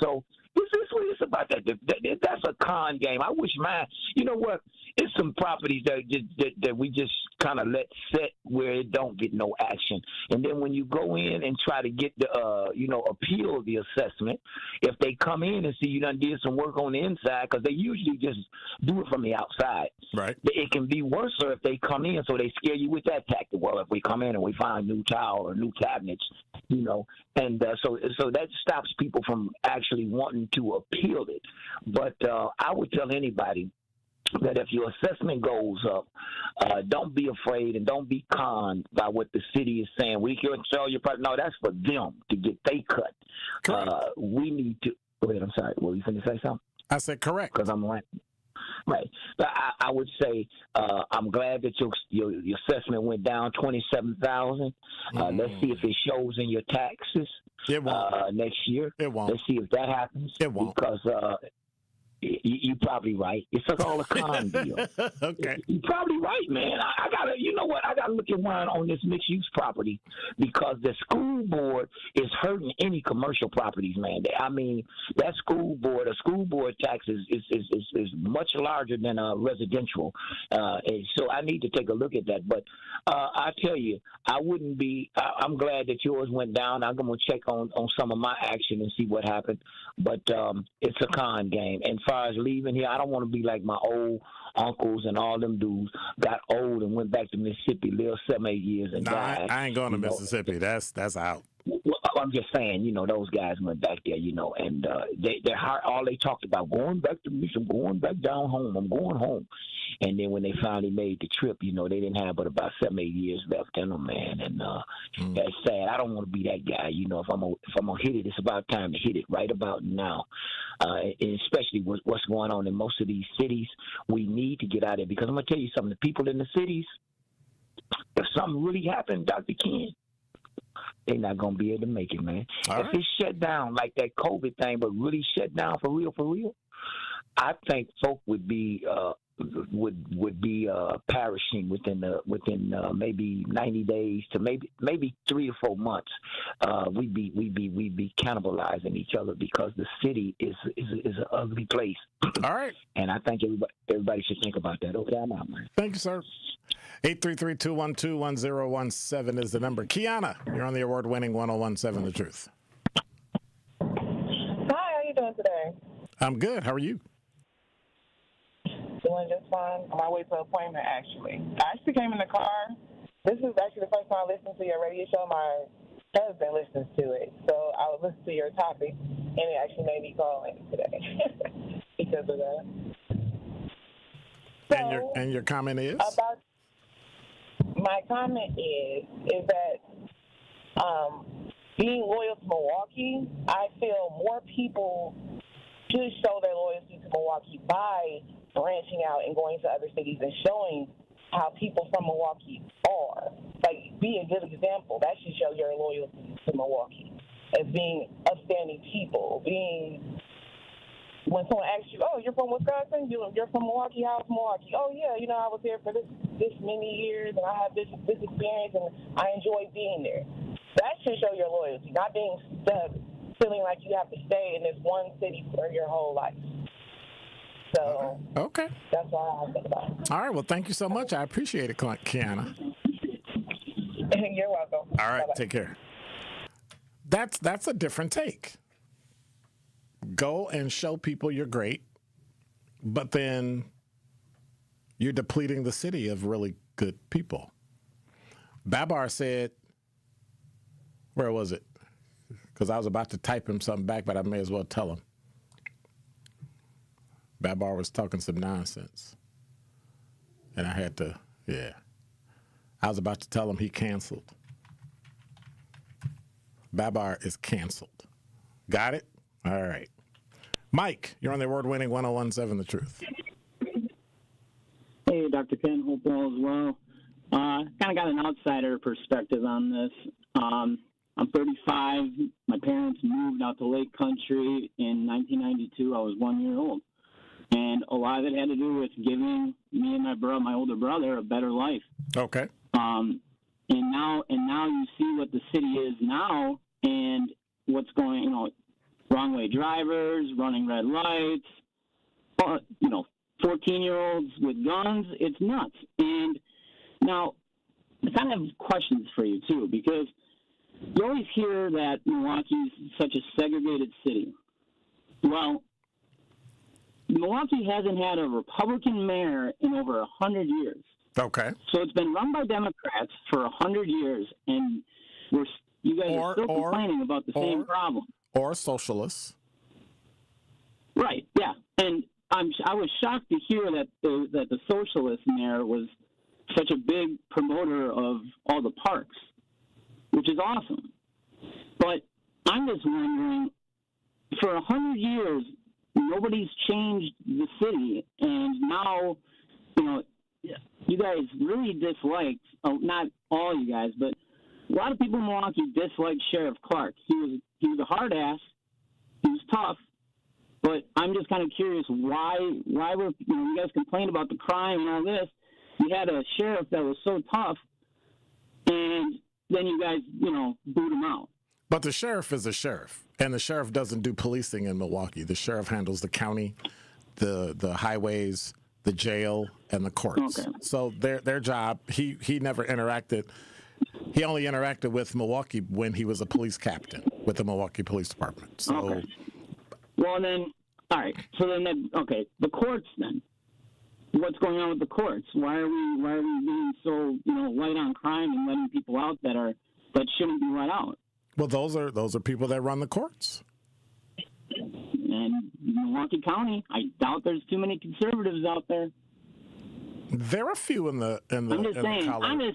So this is what it's about. That's a con game. I wish mine. You know what? It's some properties that we just kind of let sit where it don't get no action, and then when you go in and try to get the appeal the assessment, if they come in and see you done did some work on the inside, because they usually just do it from the outside. Right. It can be worse if they come in, so they scare you with that tactic. Well, if we come in and we find new tile or new cabinets, and so that stops people from actually wanting to appeal it. But I would tell anybody that if your assessment goes up, don't be afraid and don't be conned by what the city is saying. We can sell your property. No, that's for them to get they cut. We need to. Go ahead. I'm sorry. Were you finna say something? I said correct. Because I'm right. Right. But I would say I'm glad that your assessment went down 27,000. Let's see if it shows in your taxes. It won't. Next year. It won't. Let's see if that happens. It won't. Because you're probably right. It's all a con deal. Okay. You're probably right, man. I gotta, you know what? I gotta look at one on this mixed use property because the school board is hurting any commercial properties, man. I mean, that school board tax is much larger than a residential, and so I need to take a look at that. But I tell you, I wouldn't be. I'm glad that yours went down. I'm gonna check on some of my action and see what happened. But it's a con game. And as far as leaving here, I don't want to be like my old uncles and all them dudes got old and went back to Mississippi, lived 7-8 years and died. I ain't going to Mississippi. That's out. Well, I'm just saying, those guys went back there, and they're all they talked about going back to me. I'm going back down home. I'm going home. And then when they finally made the trip, they didn't have but about 7-8 years left in them, man. And that's sad. I don't want to be that guy. If I'm gonna hit it, it's about time to hit it right about now. And especially with what's going on in most of these cities, we need to get out of it because I'm gonna tell you something. The people in the cities, if something really happened, Dr. Ken, they're not gonna be able to make it, man. If it's shut down like that COVID thing, but really shut down for real, I think folk would be perishing within maybe 90 days to maybe 3 or 4 months. We'd be cannibalizing each other because the city is an ugly place. All right. And I think everybody should think about that. Okay, I'm out, man. Thank you, sir. 833-212-1017 is the number. Kiana, you're on the award-winning 1017 The Truth. Hi, how you doing today? I'm good. How are you? Doing just fine. On my way to an appointment, actually. I actually came in the car. This is actually the first time I listened to your radio show. My husband listens to it. So I would listen to your topic, and it actually made me call in today because of that. So, and your comment is? My comment is that being loyal to Milwaukee, I feel more people should show their loyalty to Milwaukee by branching out and going to other cities and showing how people from Milwaukee are. Like, be a good example. That should show your loyalty to Milwaukee as being upstanding people, when someone asks you, oh, you're from Wisconsin? You're from Milwaukee? How's Milwaukee? Oh, yeah, I was there for this many years, and I have this experience, and I enjoy being there. That should show your loyalty, not being stuck, feeling like you have to stay in this one city for your whole life. So, okay. That's all I think about it. All right, well, thank you so much. I appreciate it, Kiana. You're welcome. All right, Bye-bye. take care. That's a different take. Go and show people you're great, but then you're depleting the city of really good people. Babar said, where was it? Because I was about to type him something back, but I may as well tell him. Babar was talking some nonsense. And I had to, I was about to tell him he canceled. Babar is canceled. Got it? All right. Mike, you're on the award-winning 1017 The Truth. Hey, Dr. Ken, hope all is well. Kind of got an outsider perspective on this. I'm 35. My parents moved out to Lake Country in 1992. I was 1 year old. And a lot of it had to do with giving me and my older brother, a better life. Okay. And now you see what the city is now and what's going, wrong way drivers, running red lights, 14-year-olds with guns. It's nuts. And now I kind of have questions for you too, because you always hear that Milwaukee's such a segregated city. Well, Milwaukee hasn't had a Republican mayor in over 100 years. Okay. So it's been run by Democrats for 100 years, and you guys are still complaining about the same problem. Or socialists. Right, yeah. And I was shocked to hear that the socialist mayor was such a big promoter of all the parks, which is awesome. But I'm just wondering, for 100 years, nobody's changed the city, and now, you guys really disliked, not all you guys, but a lot of people in Milwaukee disliked Sheriff Clark. He was a hard ass, he was tough, but I'm just kind of curious why were you guys complained about the crime and all this. You had a sheriff that was so tough, and then you guys, boot him out. But the sheriff is a sheriff, and the sheriff doesn't do policing in Milwaukee. The sheriff handles the county, the highways, the jail, and the courts. Okay. So their job, he never interacted. He only interacted with Milwaukee when he was a police captain with the Milwaukee Police Department. So, okay. Well, then, all right. So then, the courts then. What's going on with the courts? Why are we being so light on crime and letting people out that shouldn't be let out? Well, those are people that run the courts. And Milwaukee County, I doubt there's too many conservatives out there. There are a few in the. I'm just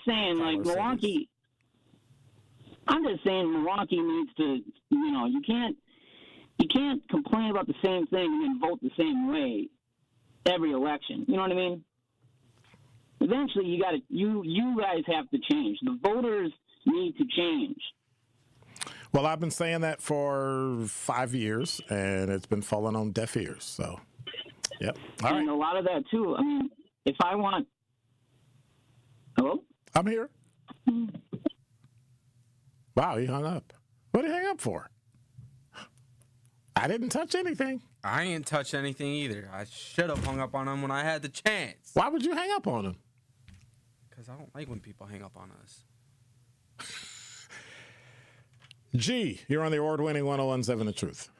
saying, like Milwaukee. I'm just saying Milwaukee needs to. You can't complain about the same thing and then vote the same way every election. You know what I mean? Eventually, you guys have to change. The voters need to change. Well, I've been saying that for 5 years, and it's been falling on deaf ears. So, yep. All right. A lot of that too. I mean, if I want. Hello? I'm here. Wow, he hung up. What did he hang up for? I didn't touch anything. I ain't touch anything either. I should have hung up on him when I had the chance. Why would you hang up on him? Because I don't like when people hang up on us. G, you're on the award-winning 101.7 The Truth.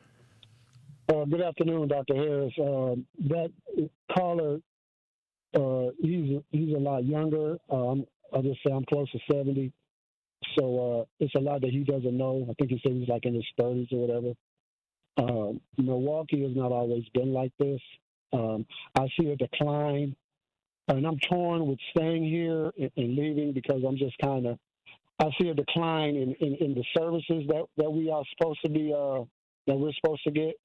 Good afternoon, Dr. Harris. That caller, he's a lot younger. I'll just say I'm close to 70. So it's a lot that he doesn't know. I think he said he's like in his 30s or whatever. Milwaukee has not always been like this. I see a decline, and I'm torn with staying here and leaving because I'm just kind of, I see a decline in the services that we are supposed to be, that we're supposed to get.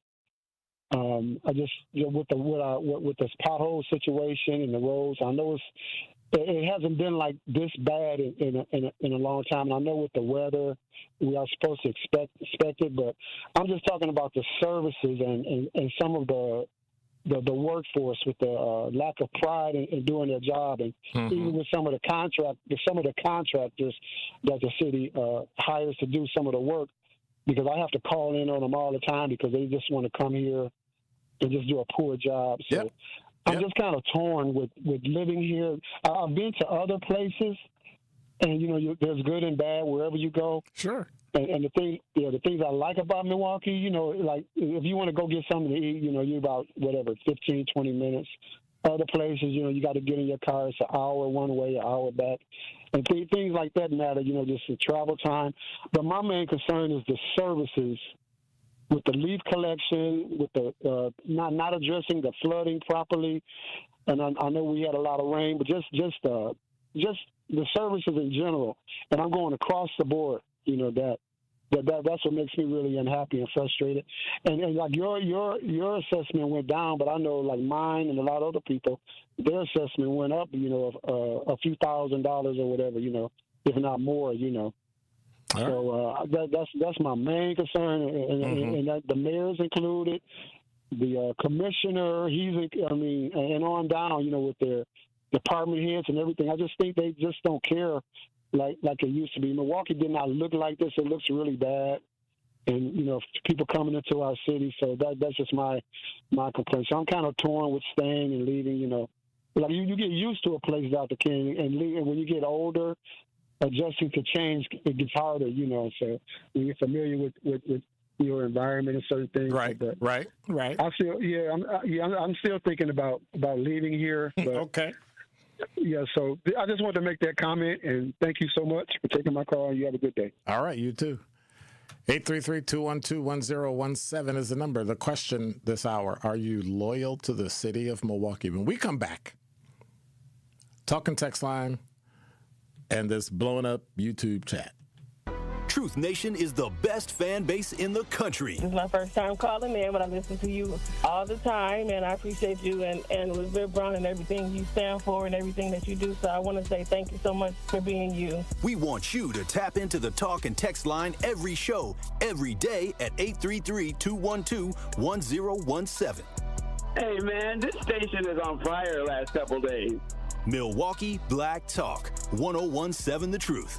I just, with this pothole situation and the roads, I know it hasn't been like this bad in a long time. And I know with the weather, we are supposed to expect it, but I'm just talking about the services and some of the workforce with the lack of pride in doing their job, and even with some of the contractors that the city hires to do some of the work, because I have to call in on them all the time because they just want to come here and just do a poor job. So I'm just kind of torn with living here. I've been to other places, and there's good and bad wherever you go. Sure. And the things I like about Milwaukee, like if you want to go get something to eat, you're about 15, 20 minutes. Other places, you got to get in your car. It's an hour one way, an hour back. And things like that matter, just the travel time. But my main concern is the services with the leaf collection, with the not addressing the flooding properly. And I know we had a lot of rain, but just the services in general. And I'm going across the board, that's what makes me really unhappy and frustrated. And like your assessment went down, but I know like mine and a lot of other people, their assessment went up, a few $1,000s or whatever, if not more, So that's my main concern, and that the mayor's included, the commissioner, and on down, with their department heads and everything. I just think they just don't care like it used to be. Milwaukee did not look like this. It looks really bad. And, people coming into our city. So that's just my complaint. So I'm kind of torn with staying and leaving, Like you get used to a place, Dr. King, and when you get older, adjusting to change, it gets harder, So when you're familiar with your environment and certain things. Right. I feel, I'm still thinking about leaving here. But okay. Yeah, so I just wanted to make that comment, and thank you so much for taking my call. You have a good day. All right, you too. 833-212-1017 is the number. The question this hour, are you loyal to the city of Milwaukee? When we come back, talking text line and this blowing up YouTube chat. Truth Nation is the best fan base in the country. This is my first time calling in, but I listen to you all the time, and I appreciate you and Elizabeth Brown and everything you stand for and everything that you do. So I want to say thank you so much for being you. We want you to tap into the talk and text line every show, every day at 833-212-1017. Hey, man, this station is on fire the last couple days. Milwaukee Black Talk, 101.7 The Truth.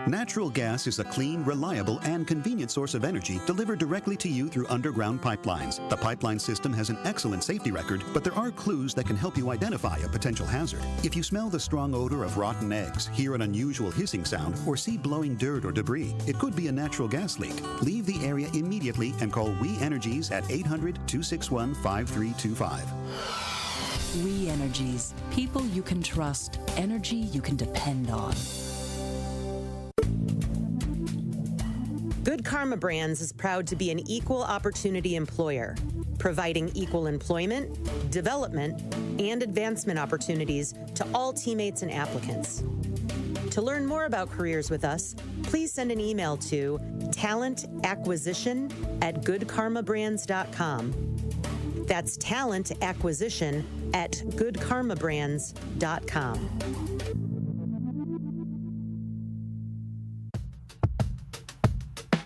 Natural gas is a clean, reliable, and convenient source of energy delivered directly to you through underground pipelines. The pipeline system has an excellent safety record, but there are clues that can help you identify a potential hazard. If you smell the strong odor of rotten eggs, hear an unusual hissing sound, or see blowing dirt or debris, it could be a natural gas leak. Leave the area immediately and call We Energies at 800-261-5325. We Energies. People you can trust. Energy you can depend on. Good Karma Brands is proud to be an equal opportunity employer, providing equal employment, development, and advancement opportunities to all teammates and applicants. To learn more about careers with us, please send an email to talentacquisition@goodkarmabrands.com. That's talentacquisition@goodkarmabrands.com.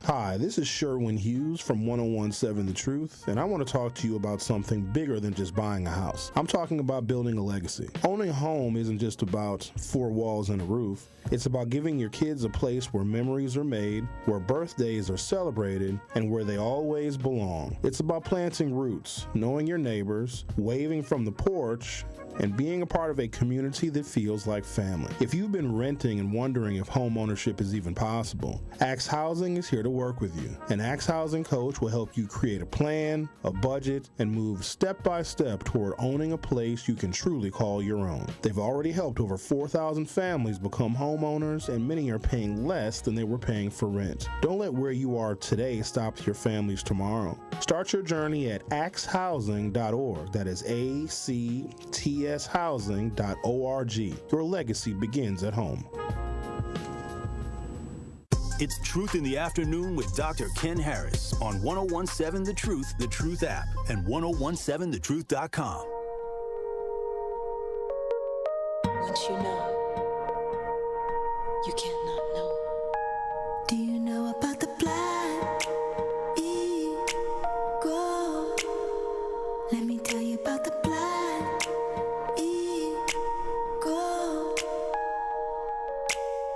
Hi, this is Sherwin Hughes from 101.7 The Truth, and I want to talk to you about something bigger than just buying a house. I'm talking about building a legacy. Owning a home isn't just about four walls and a roof. It's about giving your kids a place where memories are made, where birthdays are celebrated, and where they always belong. It's about planting roots, knowing your neighbors, waving from the porch, and being a part of a community that feels like family. If you've been renting and wondering if home ownership is even possible, Axe Housing is here to work with you. An Axe Housing coach will help you create a plan, a budget, and move step by step toward owning a place you can truly call your own. They've already helped over 4,000 families become homeowners, and many are paying less than they were paying for rent. Don't let where you are today stop your families tomorrow. Start your journey at axehousing.org. That is ACTS housing.org. Your legacy begins at home. It's Truth in the Afternoon with Dr. Ken Harris on 1017 The Truth app, and 1017thetruth.com. Once you know, you can't not know. Do you know about the black eagle? Let me tell you about the black eagle.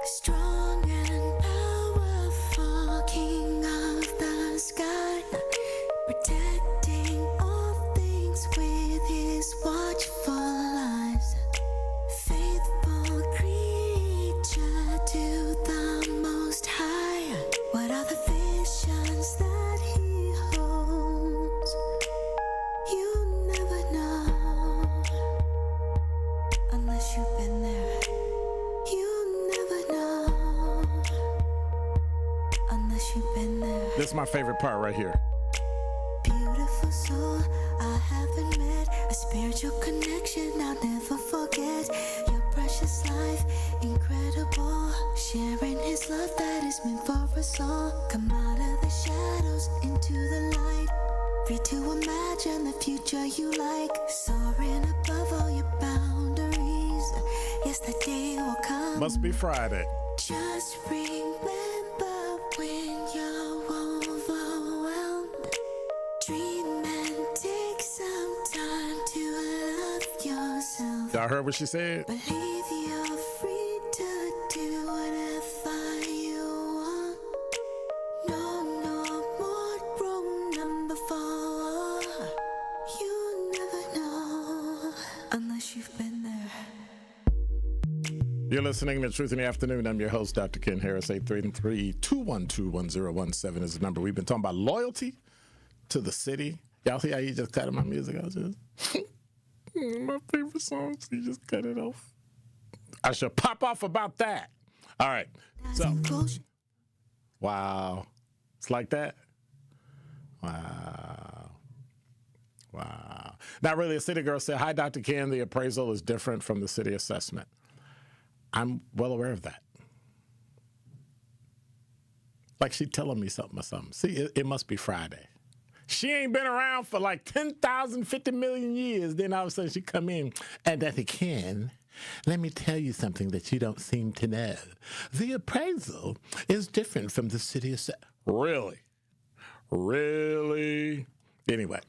Strong and powerful, king of the sky, protecting all things with his watchful eyes. Faithful creature to the Most High. What are the visions that he holds? You never know unless you've been there. You never know unless you've been there. This is my favorite part right here. Beautiful soul, I haven't met a spiritual connection I'll never forget. Your precious life, incredible. Sharing his love that is meant for us all. Come out of the shadows into the light. Free to imagine the future you like. Soaring above all your boundaries. Yes, the day will come. Must be Friday. Just remember when you're overwhelmed. Dream and take some time to love yourself. Y'all heard what she said? Believe you're free to do whatever you want. No more room number 4. You never know unless you've been there. You're listening to Truth in the Afternoon. I'm your host, Dr. Ken Harris. 833-212-1017 is the number. We've been talking about loyalty to the city. Y'all see how he just cut my music? I was just my favorite songs. He just cut it off. I should pop off about that. All right. So, wow. It's like that. Wow. Now, really, a city girl said, "Hi, Dr. Ken. The appraisal is different from the city assessment." I'm well aware of that. Like she telling me something or something. See, it must be Friday. She ain't been around for like 10,000, 50 million years. Then all of a sudden she come in, and Dr. Ken, let me tell you something that you don't seem to know. The appraisal is different from the city assessment. Really? Really? Anyway.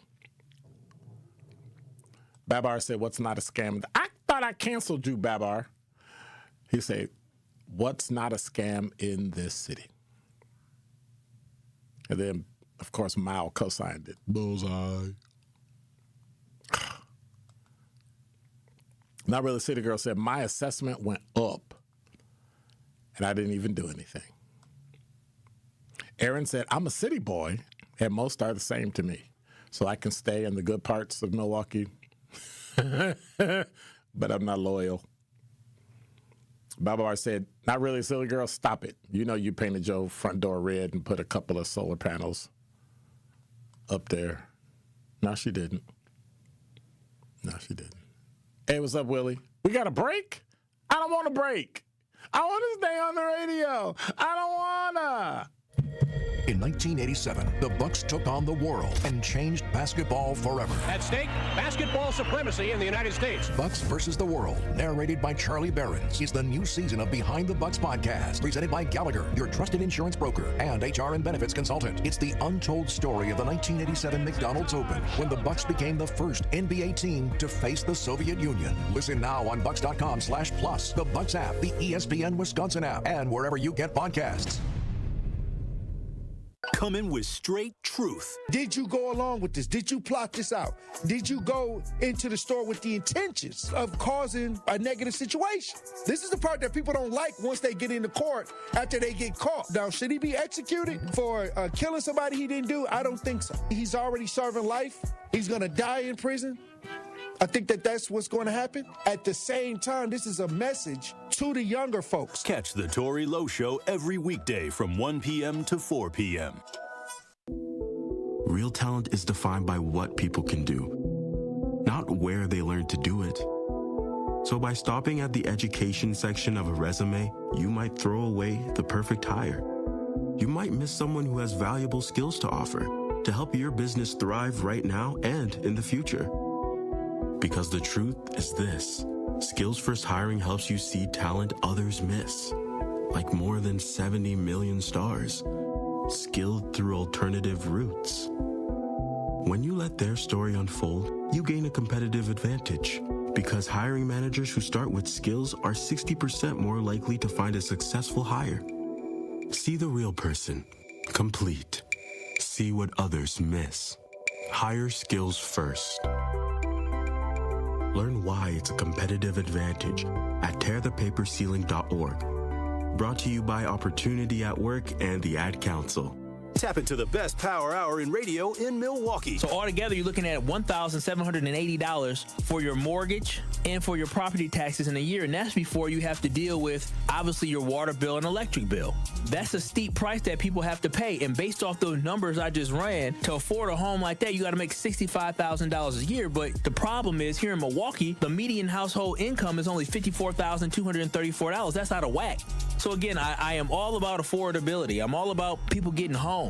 Babar said, what's not a scam? I thought I canceled you, Babar. He said, what's not a scam in this city? And then, of course, Mao co-signed it. Bullseye. Not really. City girl said, my assessment went up, and I didn't even do anything. Aaron said, I'm a city boy, and most are the same to me. So I can stay in the good parts of Milwaukee, but I'm not loyal. Babar said, not really, silly girl, stop it. You know you painted your front door red and put a couple of solar panels up there. No, she didn't. Hey, what's up, Willie? We got a break? I don't want a break. I want to stay on the radio. I don't want to. In 1987, the Bucks took on the world and changed basketball forever. At stake, basketball supremacy in the United States. Bucks versus the World, narrated by Charlie Behrens, is the new season of Behind the Bucks podcast, presented by Gallagher, your trusted insurance broker and HR and benefits consultant. It's the untold story of the 1987 McDonald's Open, when the Bucks became the first NBA team to face the Soviet Union. Listen now on Bucks.com/plus, the Bucks app, the ESPN Wisconsin app, and wherever you get podcasts. coming with straight truth. Did you go along with this? Did you plot this out? Did you go into the store with the intentions of causing a negative situation? This is the part that people don't like once they get into court after they get caught. Now, should he be executed for killing somebody he didn't do? I don't think so. He's already serving life. He's going to die in prison. I think that's what's going to happen. At the same time, this is a message to the younger folks. Catch the Tory Lowe Show every weekday from 1 p.m. to 4 p.m. Real talent is defined by what people can do, not where they learn to do it. So by stopping at the education section of a resume, you might throw away the perfect hire. You might miss someone who has valuable skills to offer to help your business thrive right now and in the future. Because the truth is this: Skills First Hiring helps you see talent others miss, like more than 70 million stars, skilled through alternative routes. When you let their story unfold, you gain a competitive advantage, because hiring managers who start with skills are 60% more likely to find a successful hire. See the real person, complete. See what others miss. Hire skills first. Learn why it's a competitive advantage at tearthepaperceiling.org. Brought to you by Opportunity at Work and the Ad Council. Tap into the best power hour in radio in Milwaukee. So altogether, you're looking at $1,780 for your mortgage and for your property taxes in a year. And that's before you have to deal with, obviously, your water bill and electric bill. That's a steep price that people have to pay. And based off those numbers I just ran, to afford a home like that, you got to make $65,000 a year. But the problem is, here in Milwaukee, the median household income is only $54,234. That's out of whack. So again, I am all about affordability. I'm all about people getting homes.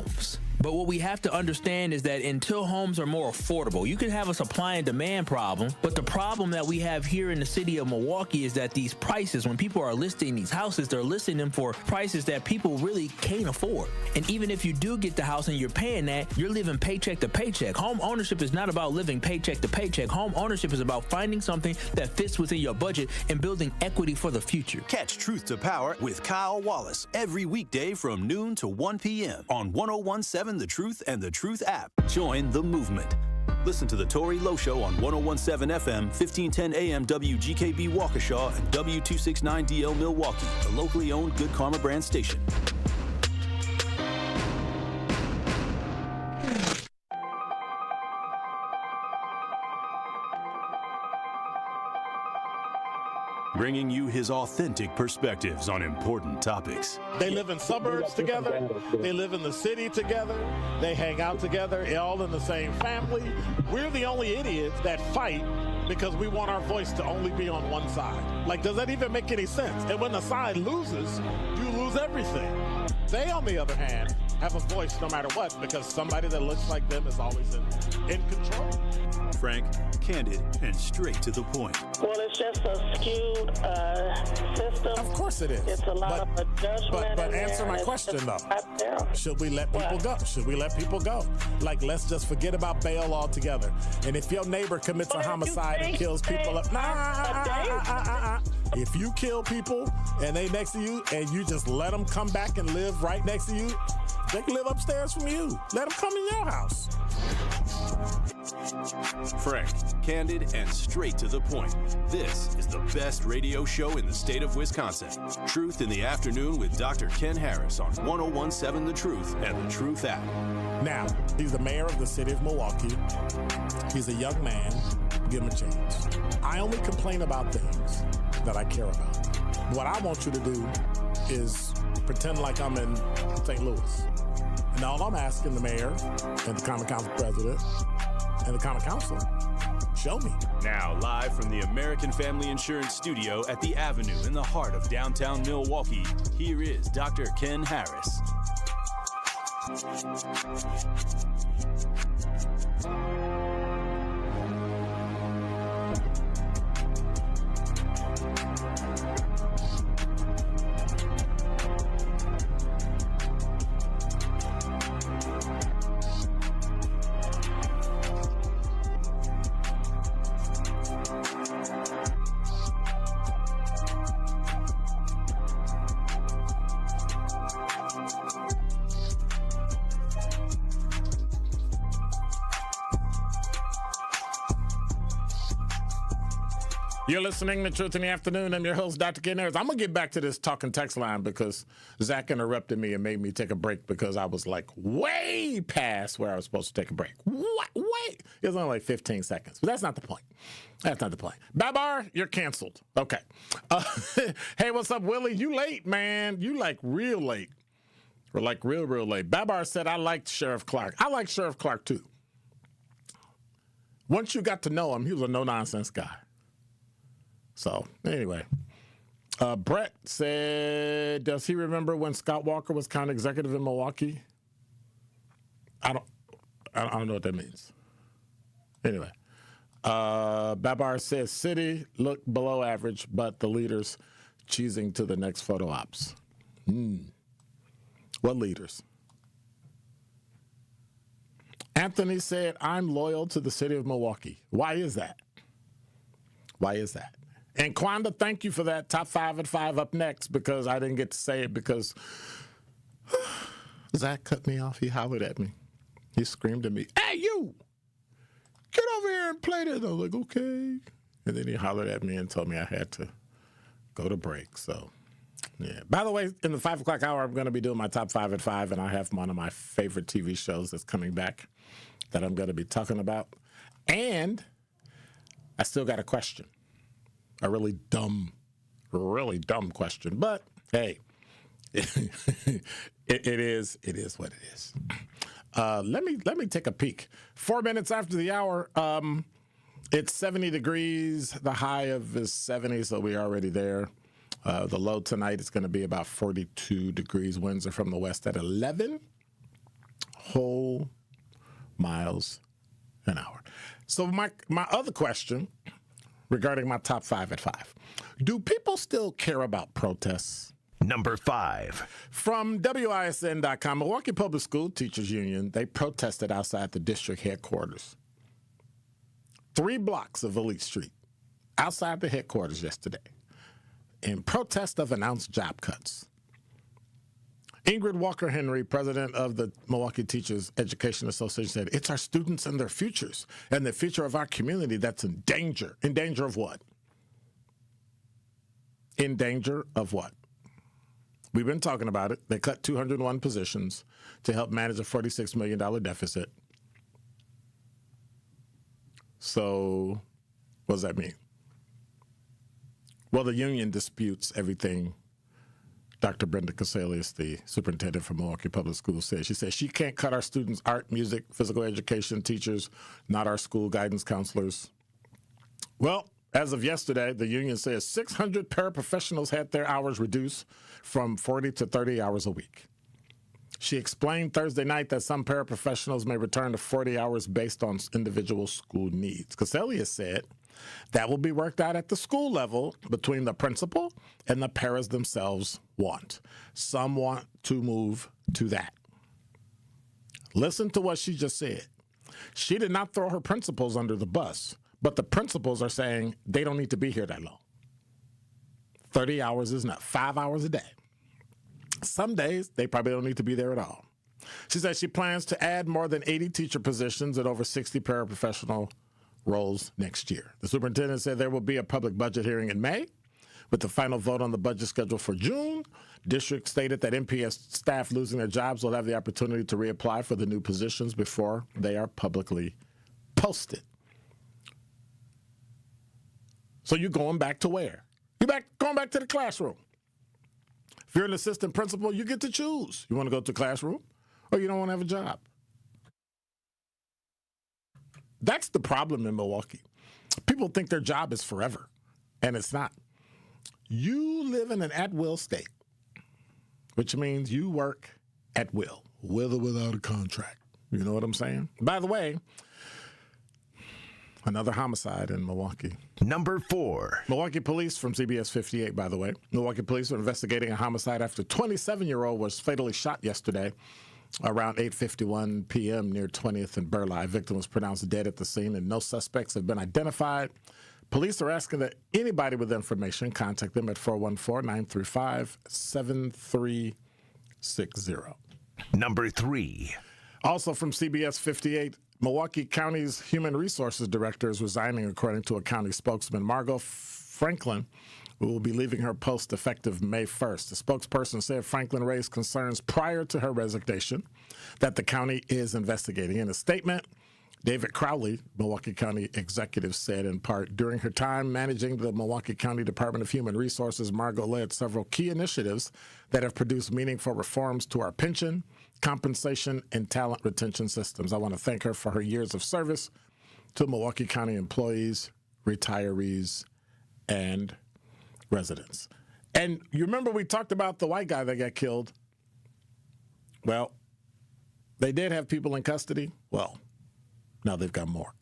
But what we have to understand is that until homes are more affordable, you can have a supply and demand problem, but the problem that we have here in the city of Milwaukee is that these prices, when people are listing these houses, they're listing them for prices that people really can't afford. And even if you do get the house and you're paying that, you're living paycheck to paycheck. Home ownership is not about living paycheck to paycheck. Home ownership is about finding something that fits within your budget and building equity for the future. Catch Truth to Power with Kyle Wallace every weekday from noon to 1 p.m. on 101.7 The Truth and The Truth app. Join the movement. Listen to the Tory Lowe Show on 101.7 FM, 1510 AM WGKB Waukesha and W269DL Milwaukee, the locally owned Good Karma brand station. Bringing you his authentic perspectives on important topics. They live in suburbs together. They live in the city together. They hang out together, all in the same family. We're the only idiots that fight because we want our voice to only be on one side. Like, does that even make any sense? And when the side loses, you lose everything. They, on the other hand, have a voice no matter what, because somebody that looks like them is always in control. Frank, candid, and straight to the point. Well, it's just a skewed system. Of course it is. It's a lot of adjustment. But answer my question, though. Should we let people go? Should we let people go? Like, let's just forget about bail altogether. And if your neighbor commits a homicide and kills people up, if you kill people and they next to you and you just let them come back and live right next to you, they can live upstairs from you. Let them come in your house. Frank, candid, and straight to the point. This is the best radio show in the state of Wisconsin. Truth in the Afternoon with Dr. Ken Harris on 101.7 The Truth and The Truth app. Now, he's the mayor of the city of Milwaukee. He's a young man. Give him a chance. I only complain about things that I care about. What I want you to do is pretend like I'm in St. Louis. And all I'm asking the mayor and the Common Council president and the Common Council, show me. Now, live from the American Family Insurance Studio at the Avenue in the heart of downtown Milwaukee, here is Dr. Ken Harris. You're listening to Truth in the Afternoon. I'm your host, Dr. Ken Harris. I'm going to get back to this talking text line because Zach interrupted me and made me take a break because I was like way past where I was supposed to take a break. What? Wait. It was only like 15 seconds. But that's not the point. That's not the point. Babar, you're canceled. Okay. Hey, what's up, Willie? You late, man. You like real late. Or like real late. Babar said, I liked Sheriff Clark. I like Sheriff Clark, too. Once you got to know him, he was a no-nonsense guy. So, anyway, Brett said, does he remember when Scott Walker was county executive in Milwaukee? I don't know what that means. Anyway, Babar says, city looked below average, but the leaders cheesing to the next photo ops. What leaders? Anthony said, I'm loyal to the city of Milwaukee. Why is that? Why is that? And Quanda, thank you for that. Top 5 at 5 up next because I didn't get to say it because Zach cut me off. He hollered at me. He screamed at me, hey, you! Get over here and play this. I was like, okay. And then he hollered at me and told me I had to go to break. So, yeah. By the way, in the 5 o'clock hour, I'm going to be doing my top 5 at 5, and I have one of my favorite TV shows that's coming back that I'm going to be talking about. And I still got a question. A really dumb question. But, hey, it is what it is. Let me take a peek. 4 minutes after the hour, it's 70 degrees. The high of is 70, so we're already there. The low tonight is going to be about 42 degrees. Winds are from the west at 11 whole miles an hour. So my other question regarding my top 5 at 5. Do people still care about protests? Number 5. From WISN.com, Milwaukee Public School Teachers Union, they protested outside the district headquarters. 3 blocks of Elite Street, outside the headquarters yesterday, in protest of announced job cuts. Ingrid Walker-Henry, president of the Milwaukee Teachers Education Association, said, it's our students and their futures and the future of our community that's in danger. In danger of what? In danger of what? We've been talking about it. They cut 201 positions to help manage a $46 million deficit. So what does that mean? Well, the union disputes everything Dr. Brenda Casalius, the superintendent for Milwaukee Public Schools, said. She said she can't cut our students' art, music, physical education teachers, not our school guidance counselors. Well, as of yesterday, the union says 600 paraprofessionals had their hours reduced from 40 to 30 hours a week. She explained Thursday night that some paraprofessionals may return to 40 hours based on individual school needs. Casalius said that will be worked out at the school level between the principal and the paras themselves want. Some want to move to that. Listen to what she just said. She did not throw her principals under the bus, but the principals are saying they don't need to be here that long. 30 hours is enough, 5 hours a day. Some days, they probably don't need to be there at all. She said she plans to add more than 80 teacher positions and over 60 paraprofessional roles next year. The superintendent said there will be a public budget hearing in May with the final vote on the budget scheduled for June. District stated that MPS staff losing their jobs will have the opportunity to reapply for the new positions before they are publicly posted. So you're going back to where? You're going back to the classroom. If you're an assistant principal, you get to choose. You want to go to the classroom or you don't want to have a job. That's the problem in Milwaukee. People think their job is forever, and it's not. You live in an at-will state, which means you work at will, with or without a contract. You know what I'm saying? By the way, another homicide in Milwaukee. Number 4. Milwaukee police from CBS 58, by the way. Milwaukee police are investigating a homicide after a 27-year-old was fatally shot yesterday around 8:51 p.m. near 20th and Burleigh. Victim was pronounced dead at the scene, and no suspects have been identified. Police are asking that anybody with information contact them at 414-935-7360. Number 3. Also from CBS 58, Milwaukee County's Human Resources Director is resigning, according to a county spokesman. Margot Franklin will be leaving her post effective May 1st. The spokesperson said Franklin raised concerns prior to her resignation that the county is investigating. In a statement, David Crowley, Milwaukee County executive, said in part, during her time managing the Milwaukee County Department of Human Resources, Margot led several key initiatives that have produced meaningful reforms to our pension, compensation, and talent retention systems. I want to thank her for her years of service to Milwaukee County employees, retirees, and residents. And you remember we talked about the white guy that got killed? Well, they did have people in custody. Well, now they've got more.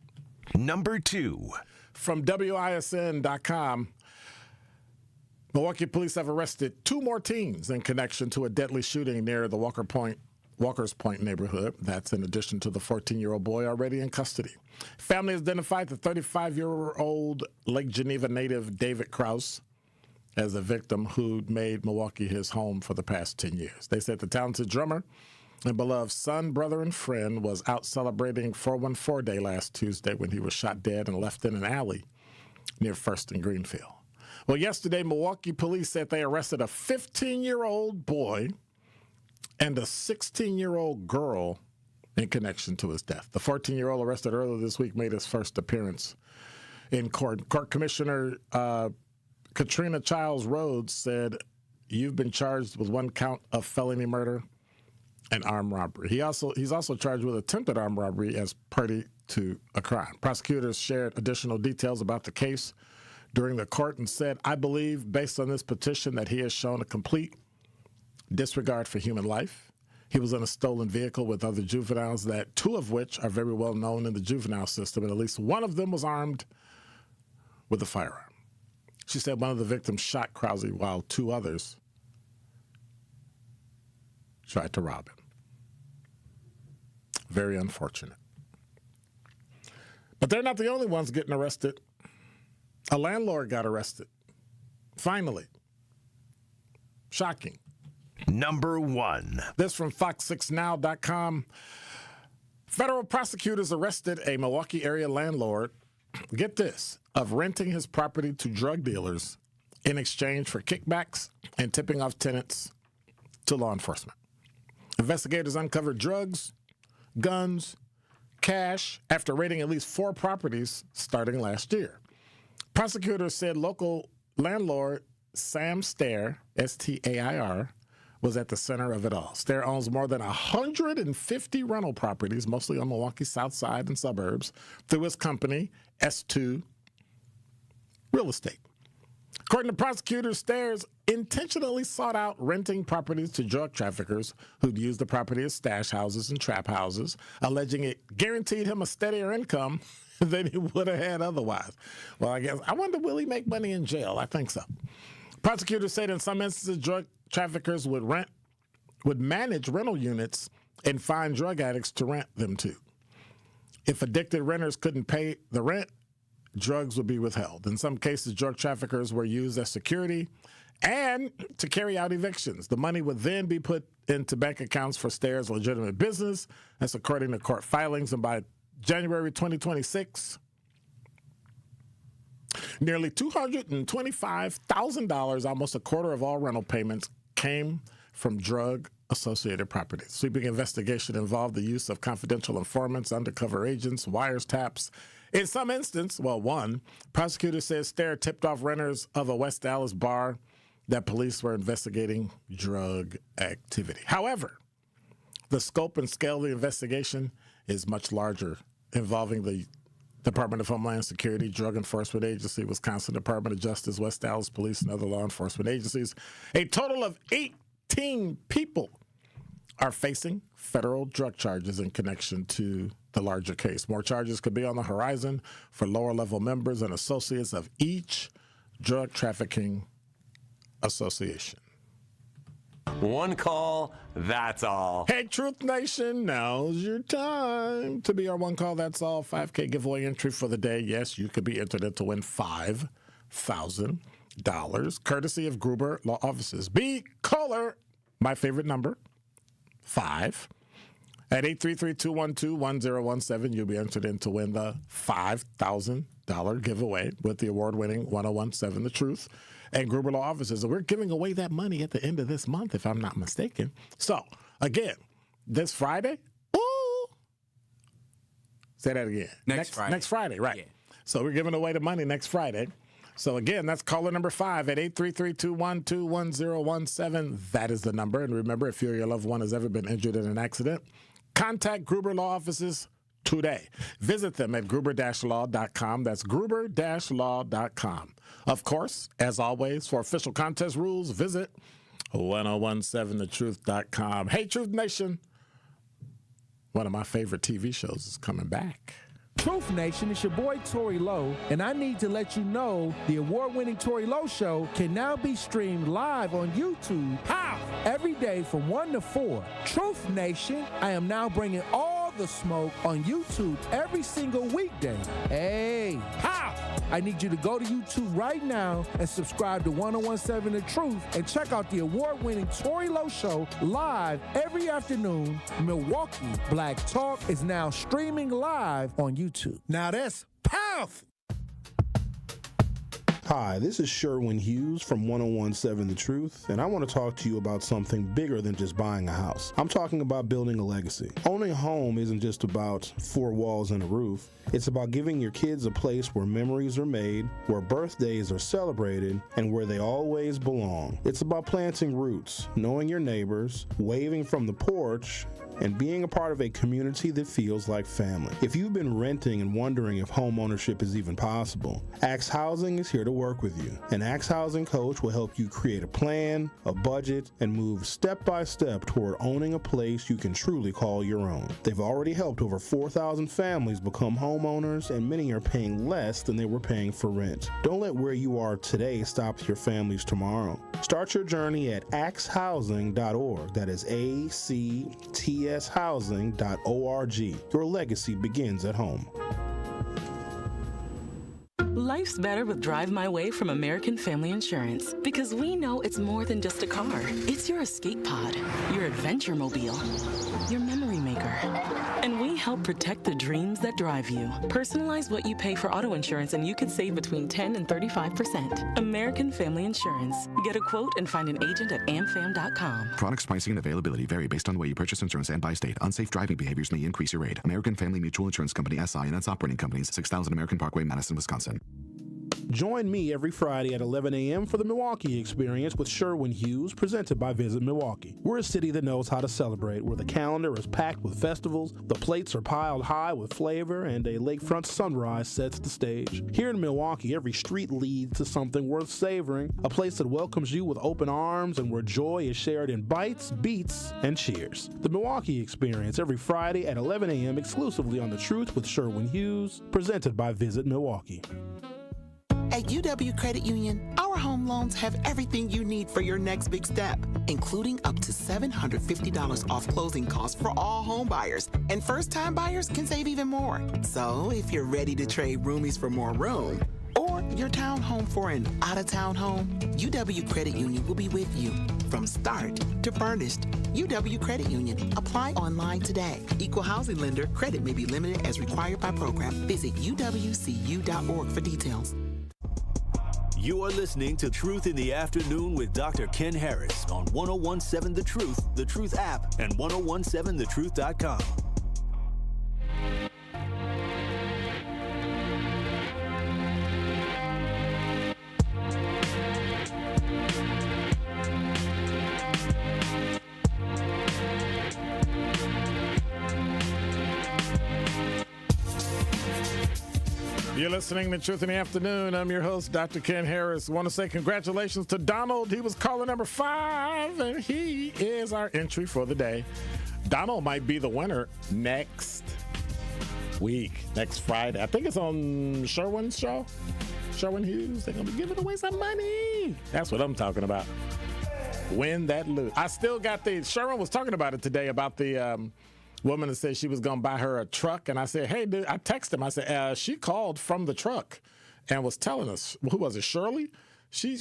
Number 2. From WISN.com, Milwaukee police have arrested 2 more teens in connection to a deadly shooting near the Walker's Point neighborhood. That's in addition to the 14-year-old boy already in custody. Family has identified the 35-year-old Lake Geneva native David Krause as the victim who made Milwaukee his home for the past 10 years. They said the talented drummer and beloved son, brother, and friend was out celebrating 414 Day last Tuesday when he was shot dead and left in an alley near First and Greenfield. Well, yesterday, Milwaukee police said they arrested a 15-year-old boy and a 16-year-old girl in connection to his death. The 14-year-old arrested earlier this week made his first appearance in court. Court Commissioner Katrina Childs Rhodes said, "You've been charged with 1 count of felony murder and armed robbery." He's also charged with attempted armed robbery as party to a crime. Prosecutors shared additional details about the case during the court and said, "I believe, based on this petition, that he has shown a complete disregard for human life. He was in a stolen vehicle with other juveniles, that 2 of which are very well known in the juvenile system, and at least 1 of them was armed with a firearm." She said one of the victims shot Krause while 2 others tried to rob him. Very unfortunate. But they're not the only ones getting arrested. A landlord got arrested. Finally. Shocking. Number 1. This from Fox6Now.com. Federal prosecutors arrested a Milwaukee area landlord, get this, of renting his property to drug dealers in exchange for kickbacks and tipping off tenants to law enforcement. Investigators uncovered drugs, guns, cash after raiding at least 4 properties starting last year. Prosecutors said local landlord Sam Stair, S-T-A-I-R, was at the center of it all. Stair owns more than 150 rental properties, mostly on Milwaukee's south side and suburbs, through his company, S2 Real Estate. According to prosecutors, Stairs intentionally sought out renting properties to drug traffickers who'd used the property as stash houses and trap houses, alleging it guaranteed him a steadier income than he would have had otherwise. Well, I wonder, will he make money in jail? I think so. Prosecutors said in some instances, drug traffickers would manage rental units and find drug addicts to rent them to. If addicted renters couldn't pay the rent, drugs would be withheld. In some cases, drug traffickers were used as security and to carry out evictions. The money would then be put into bank accounts for Stair's legitimate business. That's according to court filings. And by January 2026, nearly $225,000, almost a quarter of all rental payments, came from drug-associated properties. Sweeping investigation involved the use of confidential informants, undercover agents, wiretaps. In some instance, one, prosecutors said Stair tipped off renters of a West Dallas bar that police were investigating drug activity. However, the scope and scale of the investigation is much larger, involving the Department of Homeland Security, Drug Enforcement Agency, Wisconsin Department of Justice, West Dallas Police, and other law enforcement agencies. A total of 18 people are facing federal drug charges in connection to the larger case. More charges could be on the horizon for lower-level members and associates of each drug trafficking association. One call, that's all. Hey, Truth Nation, now's your time to be our One Call, That's All 5K giveaway entry for the day. Yes, you could be entered in to win $5,000, courtesy of Gruber Law Offices. Be caller, my favorite number, 5. At 833-212-1017, you'll be entered in to win the $5,000 giveaway with the award-winning 1017 The Truth and Gruber Law Offices. We're giving away that money at the end of this month, if I'm not mistaken. So, again, this Friday, say that again. Next Friday. Next Friday, right. Yeah. So we're giving away the money next Friday. So again, that's caller number 5 at 833-212-1017. That is the number. And remember, if you or your loved one has ever been injured in an accident, contact Gruber Law Offices today. Visit them at gruber-law.com. That's gruber-law.com. Of course, as always, for official contest rules, visit 1017thetruth.com. Hey, Truth Nation. One of my favorite TV shows is coming back. Truth Nation, it's your boy Tory Lowe, and I need to let you know the award-winning Tory Lowe Show can now be streamed live on YouTube. How? Every day from 1 to 4. Truth Nation, I am now bringing all the smoke on YouTube every single weekday. Hey, how? I need you to go to YouTube right now and subscribe to 1017 The Truth and check out the award-winning Tory Lowe Show live every afternoon. Milwaukee Black Talk is now streaming live on YouTube. Now that's powerful. Hi, this is Sherwin Hughes from 1017 The Truth, and I want to talk to you about something bigger than just buying a house. I'm talking about building a legacy. Owning a home isn't just about 4 walls and a roof. It's about giving your kids a place where memories are made, where birthdays are celebrated, and where they always belong. It's about planting roots, knowing your neighbors, waving from the porch, and being a part of a community that feels like family. If you've been renting and wondering if home ownership is even possible, Axe Housing is here to work with you. An Axe Housing coach will help you create a plan, a budget, and move step by step toward owning a place you can truly call your own. They've already helped over 4,000 families become homeowners, and many are paying less than they were paying for rent. Don't let where you are today stop your family's tomorrow. Start your journey at axehousing.org. That is ACTShousing.org. Your legacy begins at home. Life's better with Drive My Way from American Family Insurance, because we know it's more than just a car. It's your escape pod, your adventure mobile, your memory maker. And we help protect the dreams that drive you. Personalize what you pay for auto insurance and you could save between 10 and 35%. American Family Insurance. Get a quote and find an agent at amfam.com. Products, pricing, and availability vary based on the way you purchase insurance and by state. Unsafe driving behaviors may increase your rate. American Family Mutual Insurance Company, SI, and its operating companies, 6000 American Parkway, Madison, Wisconsin. Join me every Friday at 11 a.m. for the Milwaukee Experience with Sherwin Hughes, presented by Visit Milwaukee. We're a city that knows how to celebrate, where the calendar is packed with festivals, the plates are piled high with flavor, and a lakefront sunrise sets the stage. Here in Milwaukee, every street leads to something worth savoring, a place that welcomes you with open arms and where joy is shared in bites, beats, and cheers. The Milwaukee Experience every Friday at 11 a.m. exclusively on The Truth with Sherwin Hughes, presented by Visit Milwaukee. At UW Credit Union, our home loans have everything you need for your next big step, including up to $750 off closing costs for all home buyers. And first-time buyers can save even more. So if you're ready to trade roomies for more room, or your townhome for an out-of-town home, UW Credit Union will be with you from start to furnished. UW Credit Union. Apply online today. Equal housing lender. Credit may be limited as required by program. Visit uwcu.org for details. You are listening to Truth in the Afternoon with Dr. Ken Harris on 1017 The Truth app, and 1017thetruth.com. You're listening to Truth in the Afternoon. I'm your host, Dr. Ken Harris. I want to say congratulations to Donald. He was caller number 5, and he is our entry for the day. Donald might be the winner next week, next Friday. I think it's on Sherwin's show. Sherwin Hughes. They're going to be giving away some money. That's what I'm talking about. Win that loot. I still got Sherwin was talking about it today, about the woman that said she was going to buy her a truck. And I said, hey, dude, I texted him. I said, she called from the truck and was telling us, who was it, Shirley? She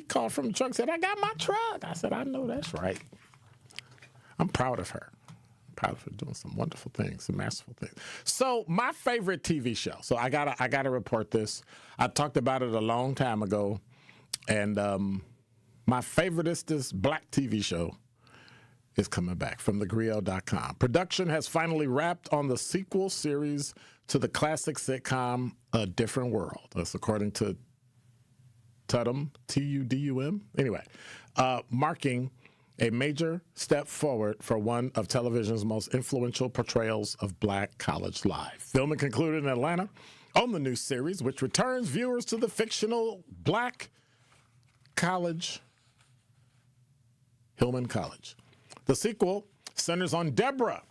called from the truck and said, I got my truck. I said, I know that's right. I'm proud of her. proud of her doing some wonderful things, some masterful things. So my favorite TV show. So I gotta report this. I talked about it a long time ago, and my favoriteest black TV show is coming back from thegriot.com. Production has finally wrapped on the sequel series to the classic sitcom A Different World. That's according to Tudum, Tudum. Anyway, marking a major step forward for one of television's most influential portrayals of black college life. Filming concluded in Atlanta on the new series, which returns viewers to the fictional black college, Hillman College. The sequel centers on Deborah,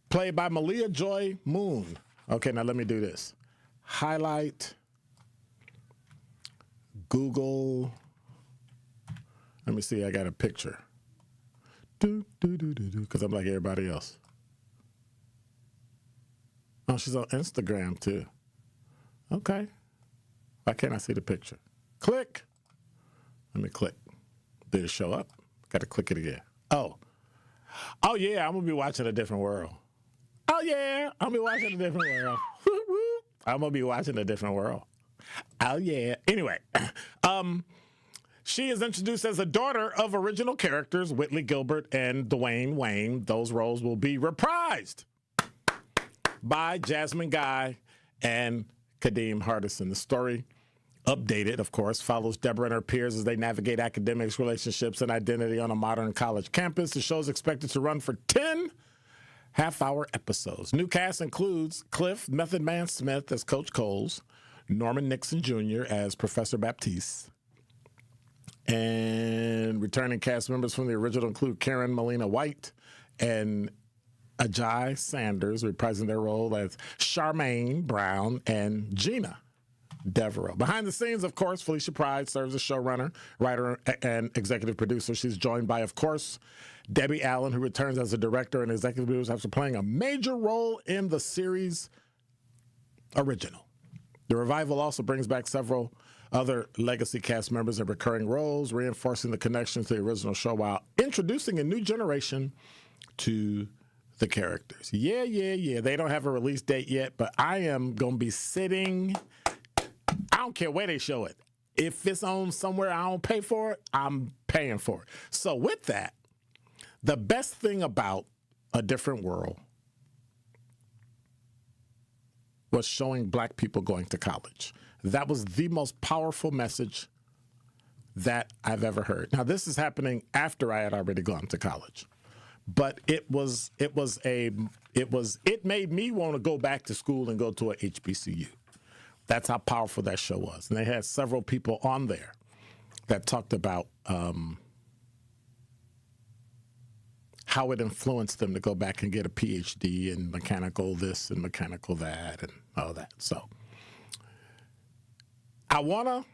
played by Malia Joy Moon. Okay, now let me do this. Highlight, Google. Let me see, I got a picture. Because I'm like everybody else. Oh, she's on Instagram too. Okay. Why can't I see the picture? Click. Let me click. Did it show up? Got to click it again. Oh yeah, I'm going to be watching A Different World. Oh yeah, I'm going to be watching A Different World. I'm going to be watching A Different World. Oh yeah. Anyway, she is introduced as the daughter of original characters Whitley Gilbert and Dwayne Wayne. Those roles will be reprised by Jasmine Guy and Kadeem Hardison. The story, updated, of course, follows Deborah and her peers as they navigate academics, relationships, and identity on a modern college campus. The show is expected to run for 10 half-hour episodes. New cast includes Cliff Method Man Smith as Coach Coles, Norman Nixon Jr. as Professor Baptiste, and returning cast members from the original include Karen Molina White and Ajay Sanders, reprising their role as Charmaine Brown and Gina Devereaux. Behind the scenes, of course, Felicia Pride serves as showrunner, writer, and executive producer. She's joined by, of course, Debbie Allen, who returns as a director and executive producer after playing a major role in the series original. The revival also brings back several other legacy cast members in recurring roles, reinforcing the connection to the original show while introducing a new generation to the characters. Yeah. They don't have a release date yet, but I am going to be sitting. I don't care where they show it. If it's on somewhere I don't pay for it, I'm paying for it. So with that, the best thing about A Different World was showing black people going to college. That was the most powerful message that I've ever heard. Now, this is happening after I had already gone to college, but it made me want to go back to school and go to a HBCU. That's how powerful that show was. And they had several people on there that talked about how it influenced them to go back and get a PhD in mechanical this and mechanical that and all that. So I want to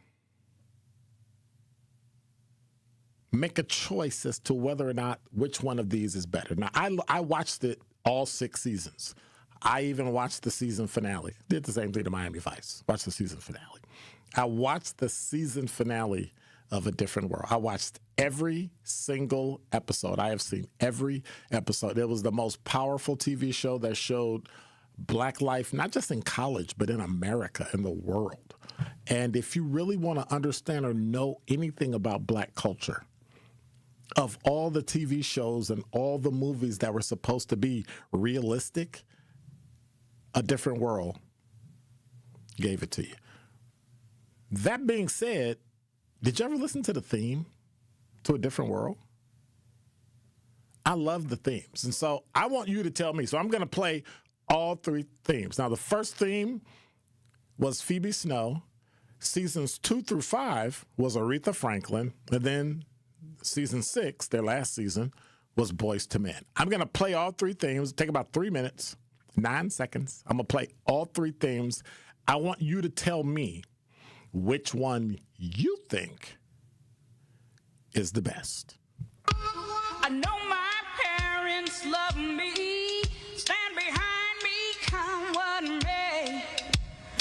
make a choice as to whether or not which one of these is better. Now, I watched it all 6 seasons. I even watched the season finale. Did the same thing to Miami Vice. Watched the season finale. I watched the season finale of A Different World. I watched every single episode. I have seen every episode. It was the most powerful TV show that showed black life, not just in college, but in America, in the world. And if you really want to understand or know anything about black culture, of all the TV shows and all the movies that were supposed to be realistic, A Different World gave it to you. That being said, did you ever listen to the theme to A Different World? I love the themes. And so I want you to tell me. So I'm going to play all 3 themes. Now, the first theme was Phoebe Snow. Seasons 2 through 5 was Aretha Franklin. And then season 6, their last season, was Boyz II Men. I'm going to play all 3 themes. Take about 3 minutes, 9 seconds. I'm going to play all 3 themes. I want you to tell me which one you think is the best. I know my parents love me, stand behind me, come what may.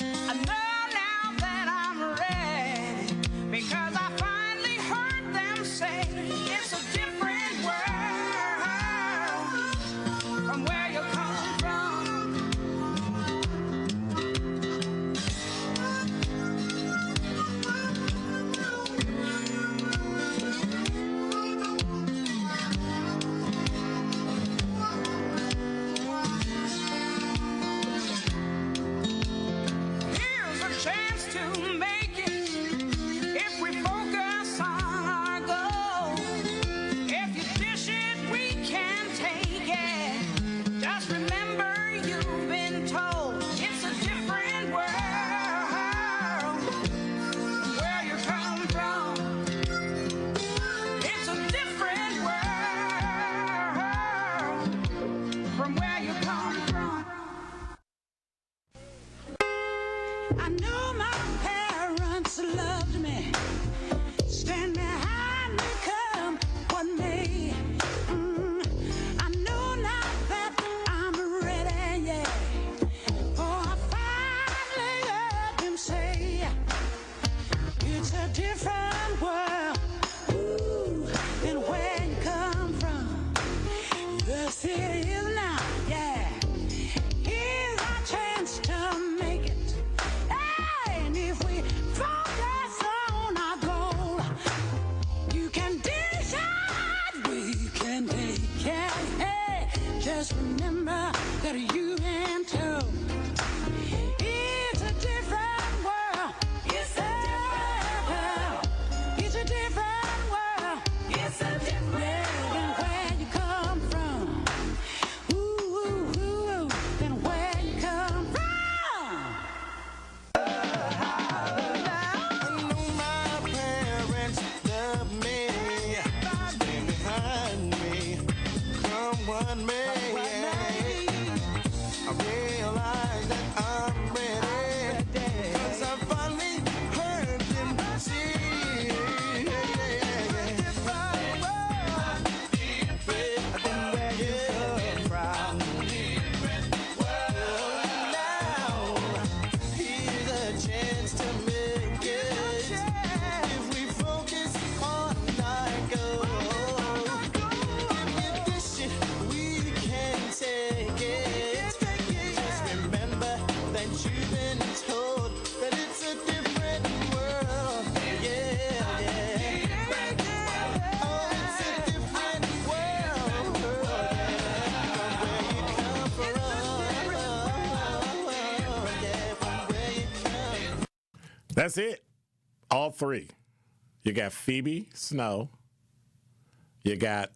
I know now that I'm ready, because I finally heard them say it's a different world from where That's it. All three. You got Phoebe Snow, you got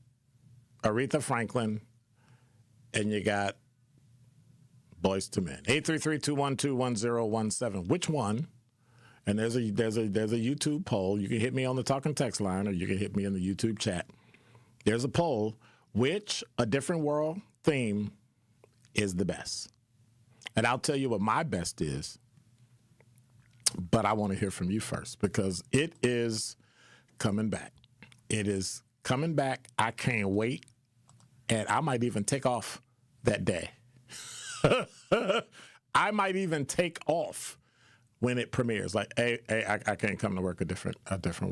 Aretha Franklin, and you got Boyz II Men. 833-212-1017. Which one? And there's a YouTube poll. You can hit me on the talking text line, or you can hit me in the YouTube chat. There's a poll. Which A Different World theme is the best? And I'll tell you what my best is, but I want to hear from you first because it is coming back. It is coming back. I can't wait. And I might even take off that day. I might even take off when it premieres. Like, hey, I can't come to work. A different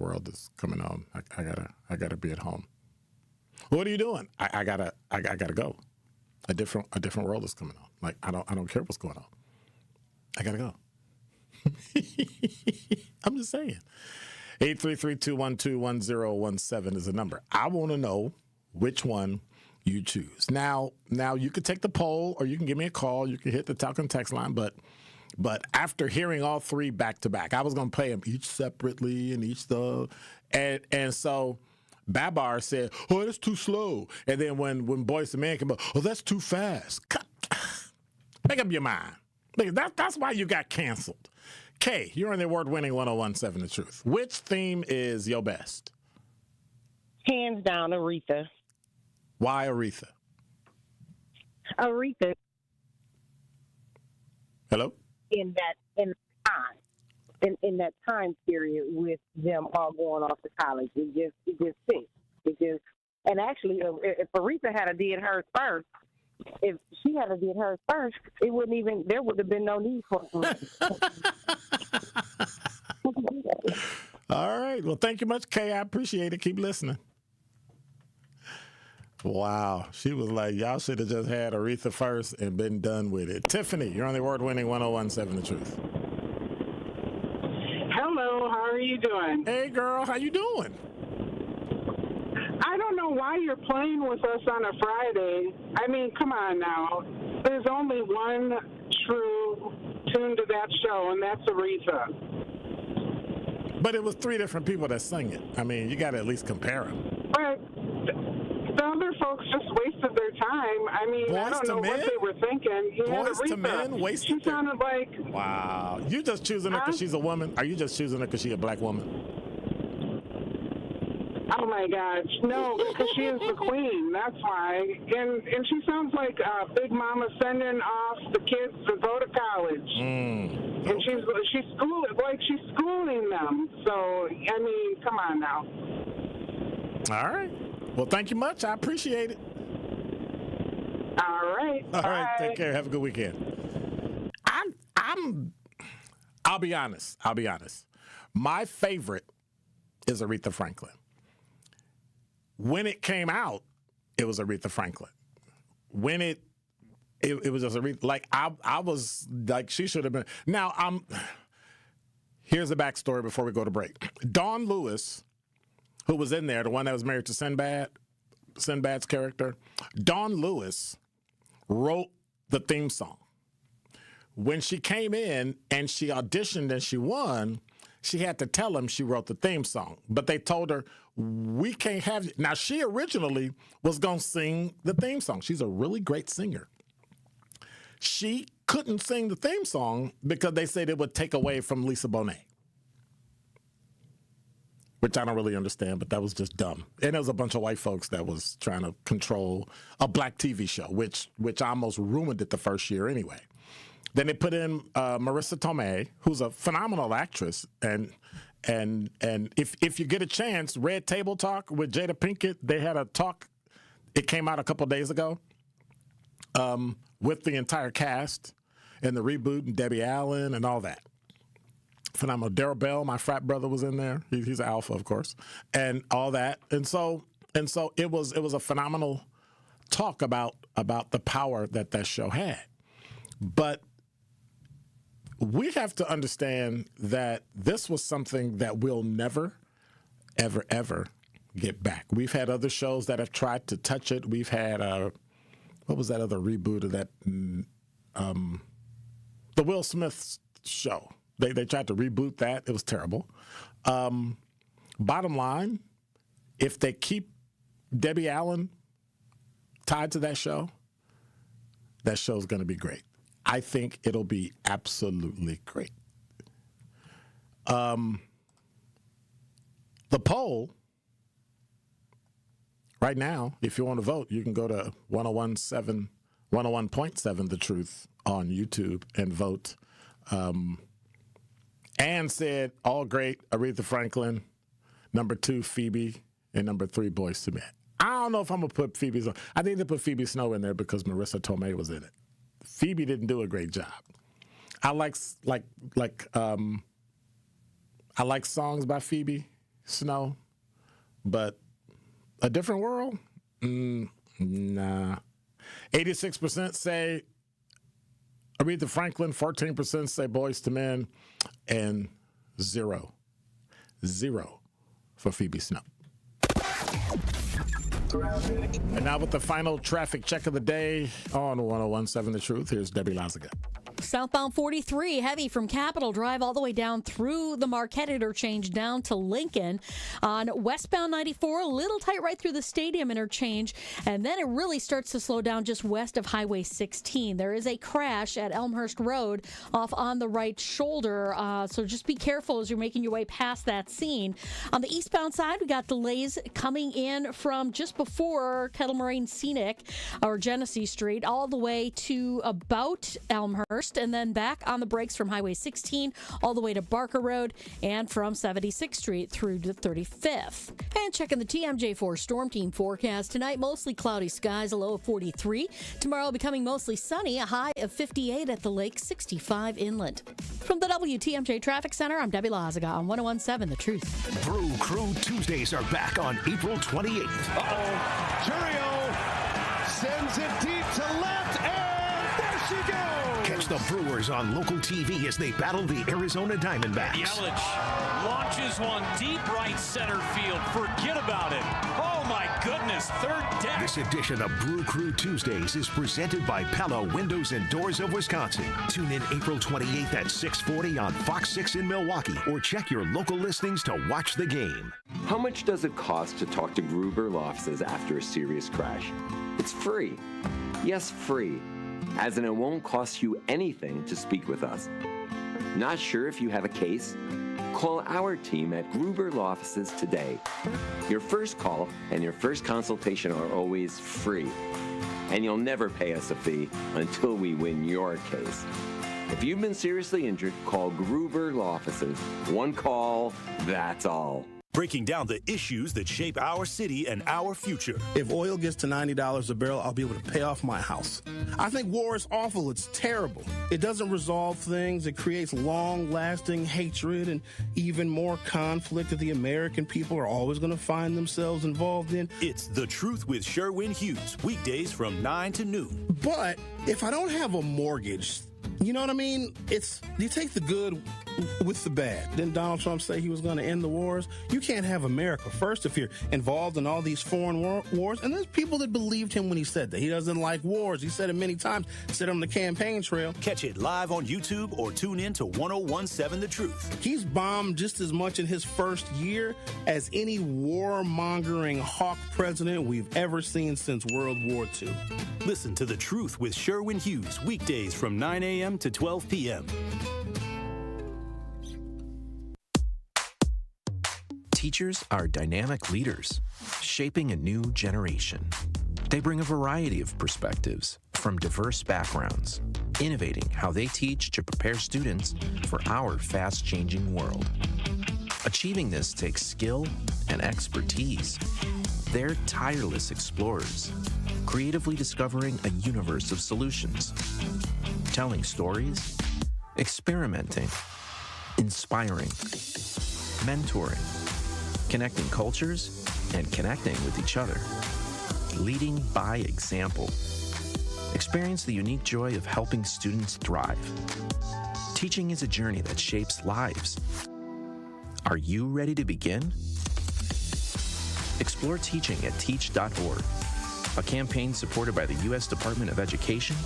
world is coming on. I gotta be at home. What are you doing? I gotta go. A different world is coming on. Like, I don't care what's going on. I gotta go. I'm just saying. 833-212-1017 is the number. I want to know which one you choose. Now you could take the poll, or you can give me a call. You can hit the talking text line, but after hearing all three back to back, I was going to play them each separately and and so Babar said, "Oh, that's too slow." And then when Boyz II Men came up, "Oh, that's too fast." Make up your mind. That's why you got canceled. Kay, you're on the award-winning 1017 The Truth. Which theme is your best? Hands down, Aretha. Why Aretha? Aretha. Hello? In that time period with them all going off to college, it just fits. And actually, if Aretha had did hers first, if she had did hers first, there would have been no need for it. All right. Well, thank you much, Kay. I appreciate it. Keep listening. Wow. She was like, y'all should have just had Aretha first and been done with it. Tiffany, you're on the award-winning 1017 The Truth. Hello. How are you doing? Hey, girl. How you doing? I don't know why you're playing with us on a Friday. I mean, come on now. There's only one true tune to that show, and that's Aretha. But it was three different people that sang it. I mean, you got to at least compare them. But the other folks just wasted their time. I mean, I don't know what they were thinking. Boyz II Men wasted. She sounded like... Wow. You just choosing her because she's a woman? Are you just choosing her because she's a black woman? Oh my gosh, no, because she is the queen. That's why, and she sounds like Big Mama sending off the kids to go to college, and she's schooling them. So I mean, come on now. All right. Well, thank you much. I appreciate it. All right. All right. Take care. Have a good weekend. I'll be honest. My favorite is Aretha Franklin. When it came out, it was Aretha Franklin. When it was just Aretha. Like I was like, she should have been. Now here's the backstory before we go to break. Dawn Lewis, who was in there, the one that was married to Sinbad's character, Dawn Lewis wrote the theme song. When she came in and she auditioned and she won, she had to tell them she wrote the theme song. But they told her, we can't have you. Now, she originally was going to sing the theme song. She's a really great singer. She couldn't sing the theme song because they said it would take away from Lisa Bonet, which I don't really understand, but that was just dumb. And there was a bunch of white folks that was trying to control a black TV show, which almost ruined it the first year anyway. Then they put in Marissa Tomei, who's a phenomenal actress, and if you get a chance, Red Table Talk with Jada Pinkett, they had a talk. It came out a couple days ago with the entire cast and the reboot and Debbie Allen and all that. Phenomenal. Daryl Bell, my frat brother, was in there. He's an alpha, of course, and all that. And so it was a phenomenal talk about the power that show had, but. We have to understand that this was something that we'll never, ever, ever get back. We've had other shows that have tried to touch it. We've had, what was that other reboot of that? The Will Smith show. They tried to reboot that. It was terrible. Bottom line, if they keep Debbie Allen tied to that show's going to be great. I think it'll be absolutely great. The poll right now, if you want to vote, you can go to 101.7 The Truth on YouTube and vote. Ann said, all great, Aretha Franklin. Number 2, Phoebe. And number 3, Boyz II Men. I don't know if I'm going to put Phoebe's on. I think they put Phoebe Snow in there because Marissa Tomei was in it. Phoebe didn't do a great job. I like songs by Phoebe Snow, but A Different World? Nah. 86% say Aretha Franklin, 14% say Boyz II Men, and 0 for Phoebe Snow. And now with the final traffic check of the day on 101.7 The Truth, here's Debbie Lazaga. Southbound 43, heavy from Capitol Drive all the way down through the Marquette interchange down to Lincoln. On westbound 94, a little tight right through the Stadium interchange, and then it really starts to slow down just west of Highway 16. There is a crash at Elmhurst Road off on the right shoulder, so just be careful as you're making your way past that scene. On the eastbound side, we got delays coming in from just before Kettle Moraine Scenic or Genesee Street all the way to about Elmhurst, and then back on the brakes from Highway 16 all the way to Barker Road and from 76th Street through to 35th. And checking the TMJ4 Storm Team forecast tonight, mostly cloudy skies, a low of 43. Tomorrow becoming mostly sunny, a high of 58 at the lake, 65 inland. From the WTMJ Traffic Center, I'm Debbie Lazaga on 101.7 The Truth. Brew Crew Tuesdays are back on April 28th. Uh-oh. Churio sends it deep to left, and there she goes. Catch the Brewers on local TV as they battle the Arizona Diamondbacks. Yelich launches one deep right center field. Forget about it. Oh, my goodness. Third deck. This edition of Brew Crew Tuesdays is presented by Pella Windows and Doors of Wisconsin. Tune in April 28th at 6:40 on Fox 6 in Milwaukee, or check your local listings to watch the game. How much does it cost to talk to Gruber Law Offices after a serious crash? It's free. Yes, free. As in, it won't cost you anything to speak with us. Not sure if you have a case? Call our team at Gruber Law Offices today. Your first call and your first consultation are always free. And you'll never pay us a fee until we win your case. If you've been seriously injured, call Gruber Law Offices. One call, that's all. Breaking down the issues that shape our city and our future. If oil gets to $90 a barrel, I'll be able to pay off my house. I think war is awful. It's terrible. It doesn't resolve things. It creates long-lasting hatred and even more conflict that the American people are always going to find themselves involved in. It's The Truth with Sherwin Hughes, weekdays from 9 to noon. But if I don't have a mortgage, you know what I mean? You take the good with the bad. Didn't Donald Trump say he was going to end the wars? You can't have America first if you're involved in all these foreign wars. And there's people that believed him when he said that. He doesn't like wars. He said it many times. Said it on the campaign trail. Catch it live on YouTube or tune in to 101.7 The Truth. He's bombed just as much in his first year as any warmongering hawk president we've ever seen since World War II. Listen to The Truth with Sherwin Hughes, weekdays from 9 a.m. to 12 p.m. Teachers are dynamic leaders, shaping a new generation. They bring a variety of perspectives from diverse backgrounds, innovating how they teach to prepare students for our fast-changing world. Achieving this takes skill and expertise. They're tireless explorers, creatively discovering a universe of solutions, telling stories, experimenting, inspiring, mentoring, connecting cultures, and connecting with each other. Leading by example. Experience the unique joy of helping students thrive. Teaching is a journey that shapes lives. Are you ready to begin? Explore teaching at teach.org, a campaign supported by the U.S. Department of Education,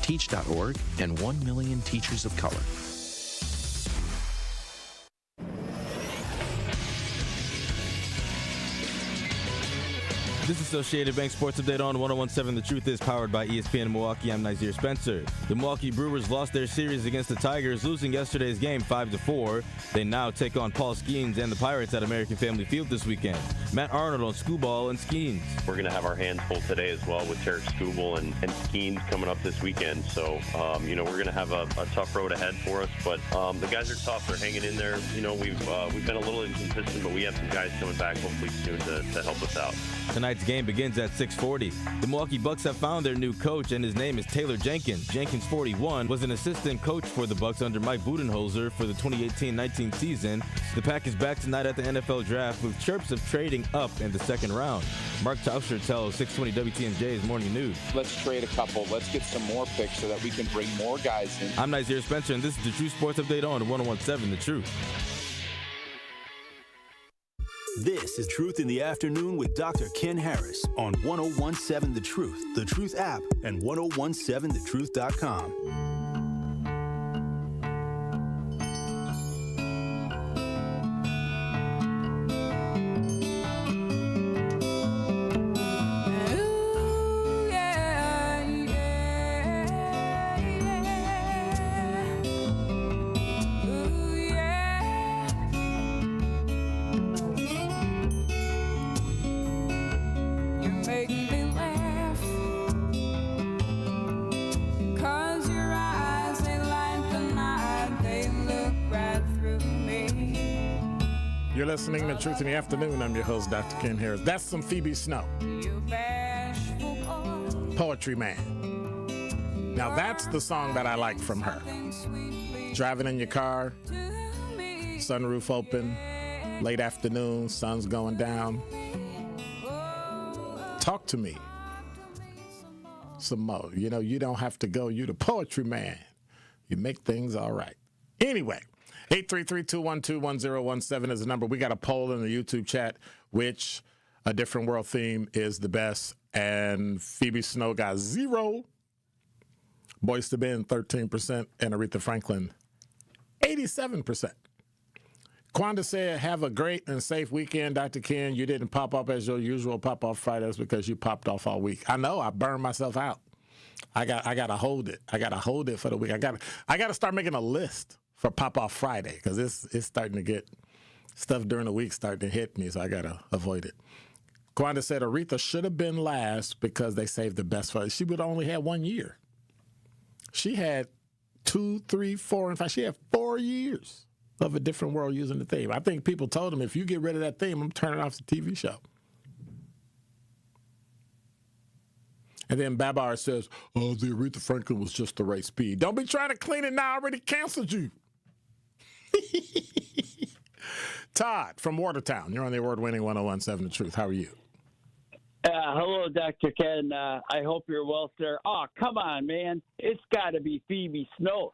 Teach.org, and 1 million teachers of color. This is Associated Bank Sports Update on 101.7 The Truth is powered by ESPN Milwaukee. I'm Xavier Spencer. The Milwaukee Brewers lost their series against the Tigers, losing yesterday's game 5-4. They now take on Paul Skeens and the Pirates at American Family Field this weekend. Matt Arnold on Scooball and Skeens. We're going to have our hands full today as well with Tarek Scooball and Skeens coming up this weekend. So, we're going to have a tough road ahead for us. But the guys are tough. They're hanging in there. We've been a little inconsistent, but we have some guys coming back hopefully soon to help us out. Tonight's game begins at 6:40. The Milwaukee Bucks have found their new coach, and his name is Taylor Jenkins. Jenkins, 41, was an assistant coach for the Bucks under Mike Budenholzer for the 2018-19 season. The Pack is back tonight at the NFL Draft with chirps of trading up in the second round. Mark Tauscher tells 620 WTMJ's Morning News. Let's trade a couple. Let's get some more picks so that we can bring more guys in. I'm Xavier Spencer, and this is the True Sports Update on 101.7 The Truth. This is Truth in the Afternoon with Dr. Ken Harris on 101.7 The Truth app, and 1017thetruth.com. You're listening to Truth in the Afternoon. I'm your host, Dr. Ken Harris. That's some Phoebe Snow. Poetry Man. Now that's the song that I like from her. Driving in your car, sunroof open, late afternoon, sun's going down. Talk to me some more. You don't have to go. You the poetry man. You make things all right. Anyway. 833-212-1017 is the number. We got a poll in the YouTube chat, which A Different World theme is the best. And Phoebe Snow got 0. Boyz II Men, 13%. And Aretha Franklin, 87%. Quanda said, have a great and safe weekend, Dr. Ken. You didn't pop up as your usual pop-off Fridays because you popped off all week. I know. I burned myself out. I got to hold it. I got to hold it for the week. I got to start making a list for Pop-Off Friday, because it's starting to get stuff during the week starting to hit me, so I got to avoid it. Quanda said Aretha should have been last because they saved the best for her. She would have only had 1 year. She had 2, 3, 4, and 5. She had 4 years of A Different World using the theme. I think people told him, if you get rid of that theme, I'm turning off the TV show. And then Babar says, the Aretha Franklin was just the right speed. Don't be trying to clean it now. I already canceled you. Todd from Watertown. You're on the award-winning 101.7 The Truth. How are you? Hello, Dr. Ken. I hope you're well, sir. Oh, come on, man. It's got to be Phoebe Snow.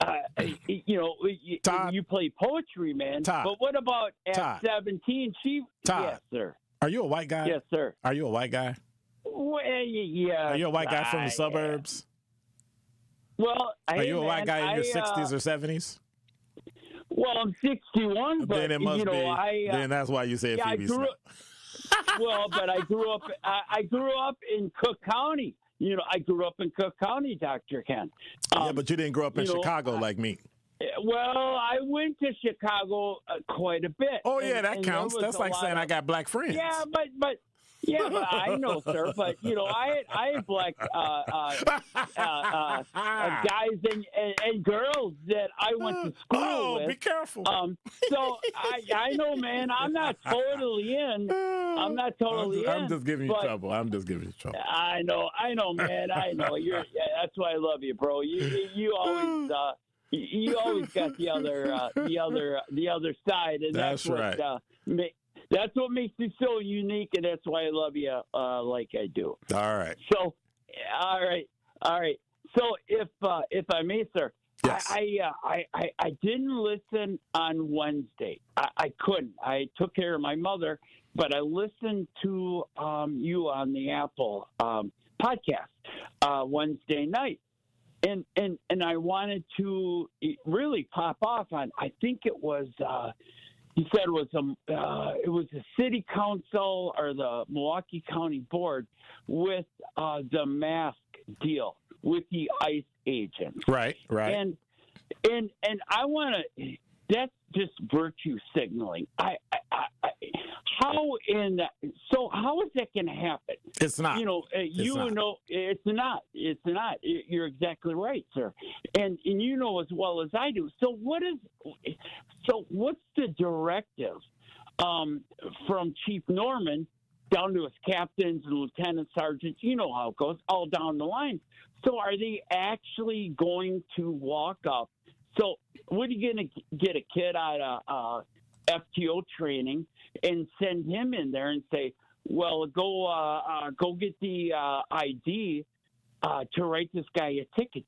Todd, you play poetry, man. Todd, but what about at Todd, 17? Todd, yes, sir. Are you a white guy? Yes, sir. Are you a white guy? Well, yeah. Are you a white guy from the suburbs? Well, are you a white guy in your 60s or 70s? Well, I'm 61, but then it must be. Then that's why you said Phoebe Snow. Well, but I grew up. I grew up in Cook County. I grew up in Cook County, Dr. Ken. Yeah, but you didn't grow up in Chicago like me. Well, I went to Chicago quite a bit. Oh yeah, that counts. That's like saying I got black friends. Yeah, but I know, sir. But I had black guys and girls that I went to school with. Oh, be careful. So I know, man. I'm not totally in. I'm just giving you trouble. I'm just giving you trouble. I know, man. I know. That's why I love you, bro. You always. You always got the other side, and that's right. That's what makes you so unique, and that's why I love you like I do. All right. So, all right. So, if I may, sir, yes. I didn't listen on Wednesday. I couldn't. I took care of my mother, but I listened to you on the Apple podcast Wednesday night. And I wanted to really pop off on, I think it was he said it was the city council or the Milwaukee County Board with the mask deal with the ICE agents. Right. And I want to. That's just virtue signaling. How is that going to happen? It's not. It's not. It's not. You're exactly right, sir. And you know as well as I do. So what's the directive from Chief Norman down to his captains and lieutenant sergeants? You know how it goes, all down the line. So are they actually going to walk up? So what are you going to get a kid out of FTO training and send him in there and say, well, go get the ID to write this guy a ticket?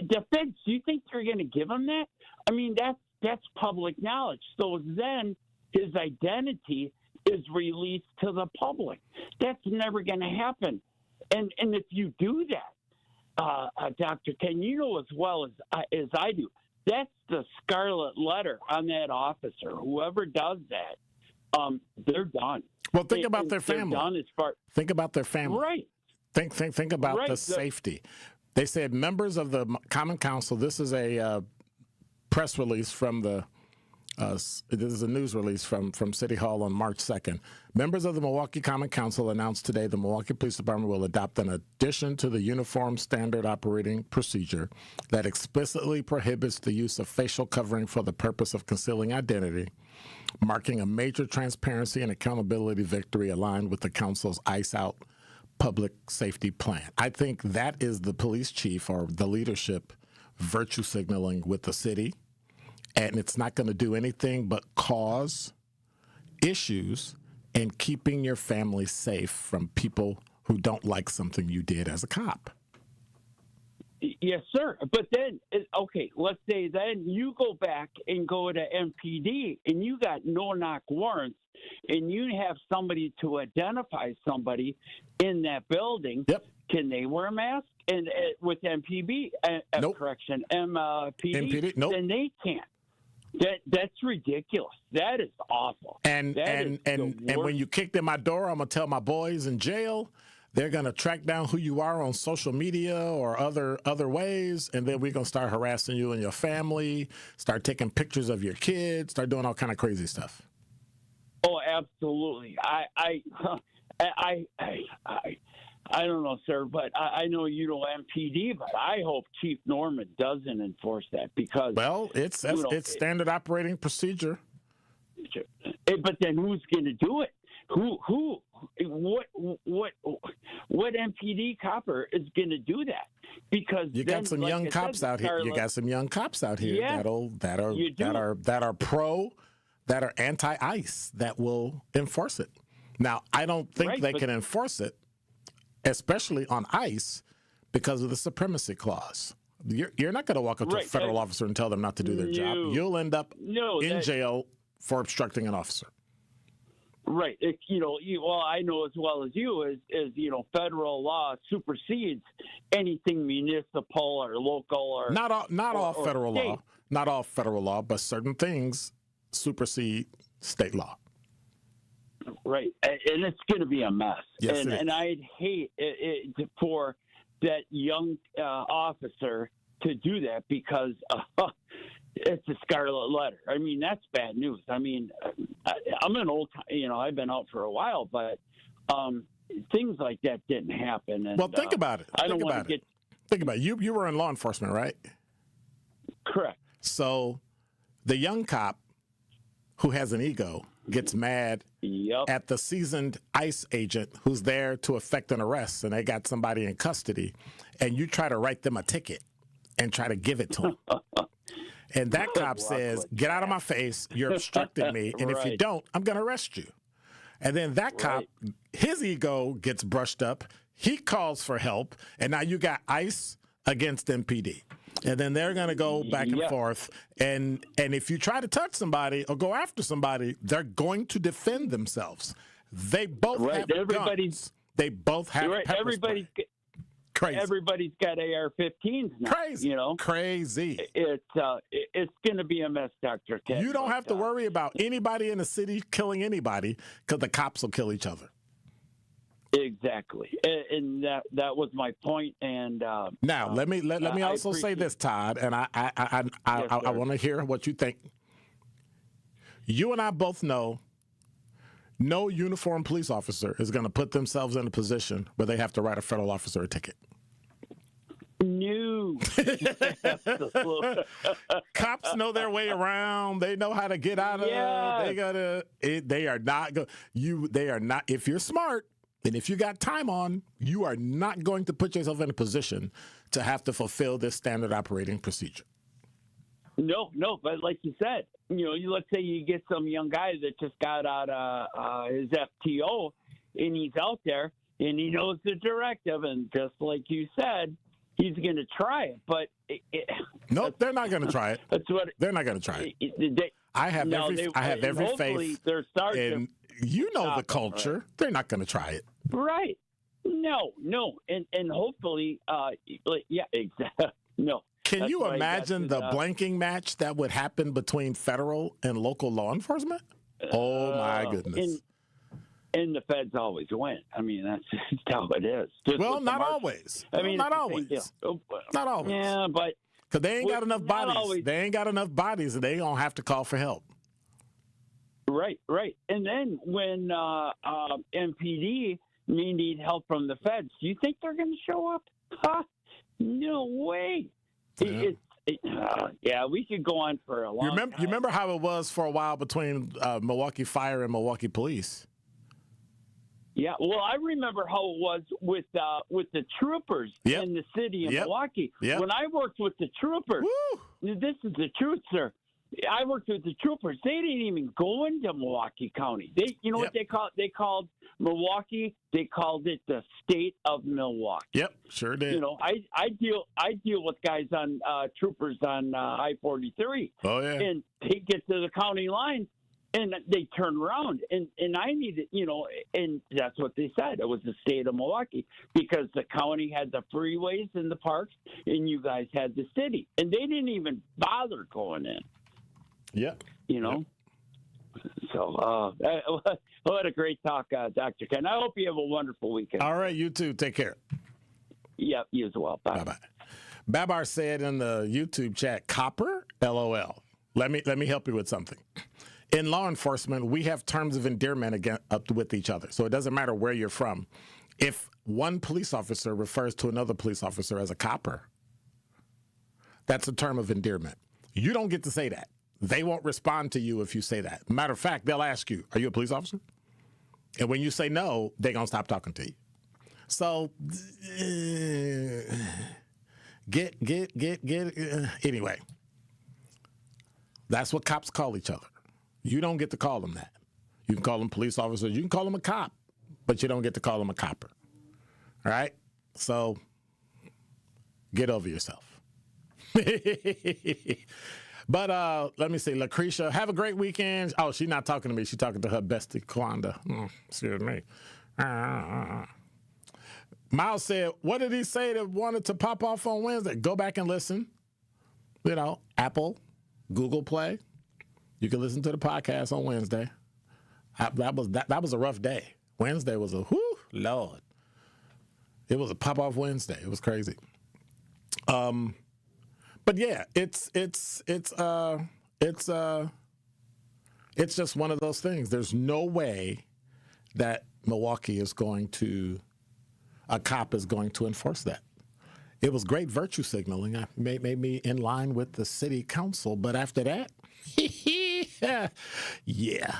Defense, do you think they're going to give him that? I mean, that's public knowledge. So then his identity is released to the public. That's never going to happen. And if you do that, Dr. Ken, you know as well as I do, that's the scarlet letter on that officer. Whoever does that, they're done. Well, think about their family. They're done as far. Think about their family. Right. Think about the safety. They said members of the Common Council. This is a press release from the. This is a news release from City Hall on March 2nd. Members of the Milwaukee Common Council announced today the Milwaukee Police Department will adopt an addition to the Uniform Standard Operating Procedure that explicitly prohibits the use of facial covering for the purpose of concealing identity, marking a major transparency and accountability victory aligned with the Council's ICE Out public safety plan. I think that is the police chief or the leadership virtue signaling with the city. And it's not going to do anything but cause issues in keeping your family safe from people who don't like something you did as a cop. Yes, sir. But then, okay, let's say then you go back and go to MPD and you got no-knock warrants and you have somebody to identify somebody in that building. Yep. Can they wear a mask? And with MPD, nope. Correction, MPD, nope. Then they can't. That's ridiculous. That is awful. And when you kicked in my door, I'm gonna tell my boys in jail. They're gonna track down who you are on social media or other ways, and then we're gonna start harassing you and your family. Start taking pictures of your kids. Start doing all kind of crazy stuff. Oh, absolutely. I don't know, sir, but I know you know MPD, but I hope Chief Norman doesn't enforce that because it's standard operating procedure. But then who's going to do it? What MPD copper is going to do that? Because you got some young cops out here. You got some young cops out here that are pro, that are anti-ICE, that will enforce it. Now, I don't think they can enforce it, especially on ICE, because of the supremacy clause. You're not going to walk up to a federal officer and tell them not to do their job. You'll end up in jail for obstructing an officer. Right. Well, I know as well as you is federal law supersedes anything municipal or local or not all federal state. law. Not all federal law, but certain things supersede state law. Right, and it's going to be a mess. Yes, and I'd hate it for that young officer to do that because it's a scarlet letter. I mean, that's bad news. I mean, I'm an old, I've been out for a while, but things like that didn't happen. And, well, think about it. Think about it. You were in law enforcement, right? Correct. So the young cop who has an ego gets mad at the seasoned ICE agent who's there to effect an arrest, and they got somebody in custody, and you try to write them a ticket and try to give it to them. And that cop says, get out of my face, you're obstructing me, and if you don't, I'm going to arrest you. And then that cop, his ego gets brushed up, he calls for help, and now you got ICE against MPD. And then they're going to go back and forth. And if you try to touch somebody or go after somebody, they're going to defend themselves. They both have guns. They both have pepper spray. everybody's got AR-15s now. Crazy. Crazy. It's going to be a mess, Dr. Ken. You don't have to worry about anybody in the city killing anybody because the cops will kill each other. Exactly, and that was my point. And now let me also say this, Todd, and I want to hear what you think. You and I both know no uniformed police officer is going to put themselves in a position where they have to write a federal officer a ticket. No. Cops know their way around. They know how to get out of it. They are not if you're smart and if you got time on, you are not going to put yourself in a position to have to fulfill this standard operating procedure. No, but like you said, let's say you get some young guy that just got out of his FTO and he's out there and he knows the directive, and just like you said, he's going to try it. But nope, they're not going to try it. They're not going to try it. I have every faith. And you know the culture. Right. They're not going to try it. Right. No. And hopefully, exactly. No. Can you imagine the blanking match that would happen between federal and local law enforcement? Oh, my goodness. And the feds always win. I mean, that's just how it is. Well, not always. Not always. Not always. Yeah, but because they ain't got enough bodies. Always. They ain't got enough bodies, and they gonna have to call for help. Right. And then when MPD may need help from the feds, do you think they're going to show up? No way. Yeah. We could go on for a long time. You remember how it was for a while between Milwaukee Fire and Milwaukee Police? Yeah, well, I remember how it was with the troopers in the city of Milwaukee. Yep. When I worked with the troopers, this is the truth, sir. I worked with the troopers. They didn't even go into Milwaukee County. What they called? They called Milwaukee. They called it the state of Milwaukee. Yep, sure did. I deal with guys on troopers on I-43. Oh yeah, and they get to the county line. And they turn around, and I needed, and that's what they said. It was the state of Milwaukee because the county had the freeways and the parks, and you guys had the city. And they didn't even bother going in. Yeah. So, what a great talk, Dr. Ken. I hope you have a wonderful weekend. All right, you too. Take care. Yep, you as well. Bye. Bye-bye. Babar said in the YouTube chat, copper, LOL. Let me help you with something. In law enforcement, we have terms of endearment with each other. So it doesn't matter where you're from. If one police officer refers to another police officer as a copper, that's a term of endearment. You don't get to say that. They won't respond to you if you say that. Matter of fact, they'll ask you, are you a police officer? And when you say no, they're going to stop talking to you. So, anyway, that's what cops call each other. You don't get to call them that. You can call them police officers. You can call them a cop, but you don't get to call them a copper. All right? So get over yourself. But let me see. Lucretia, have a great weekend. Oh, she's not talking to me. She's talking to her bestie, Kwanda. Excuse me. Miles said, what did he say that wanted to pop off on Wednesday? Go back and listen. Apple, Google Play. You can listen to the podcast on Wednesday. That was a rough day. Wednesday was a Lord. It was a pop-off Wednesday. It was crazy. But yeah, it's just one of those things. There's no way that a cop is going to enforce that. It was great virtue signaling. It made me in line with the city council, but after that, yeah.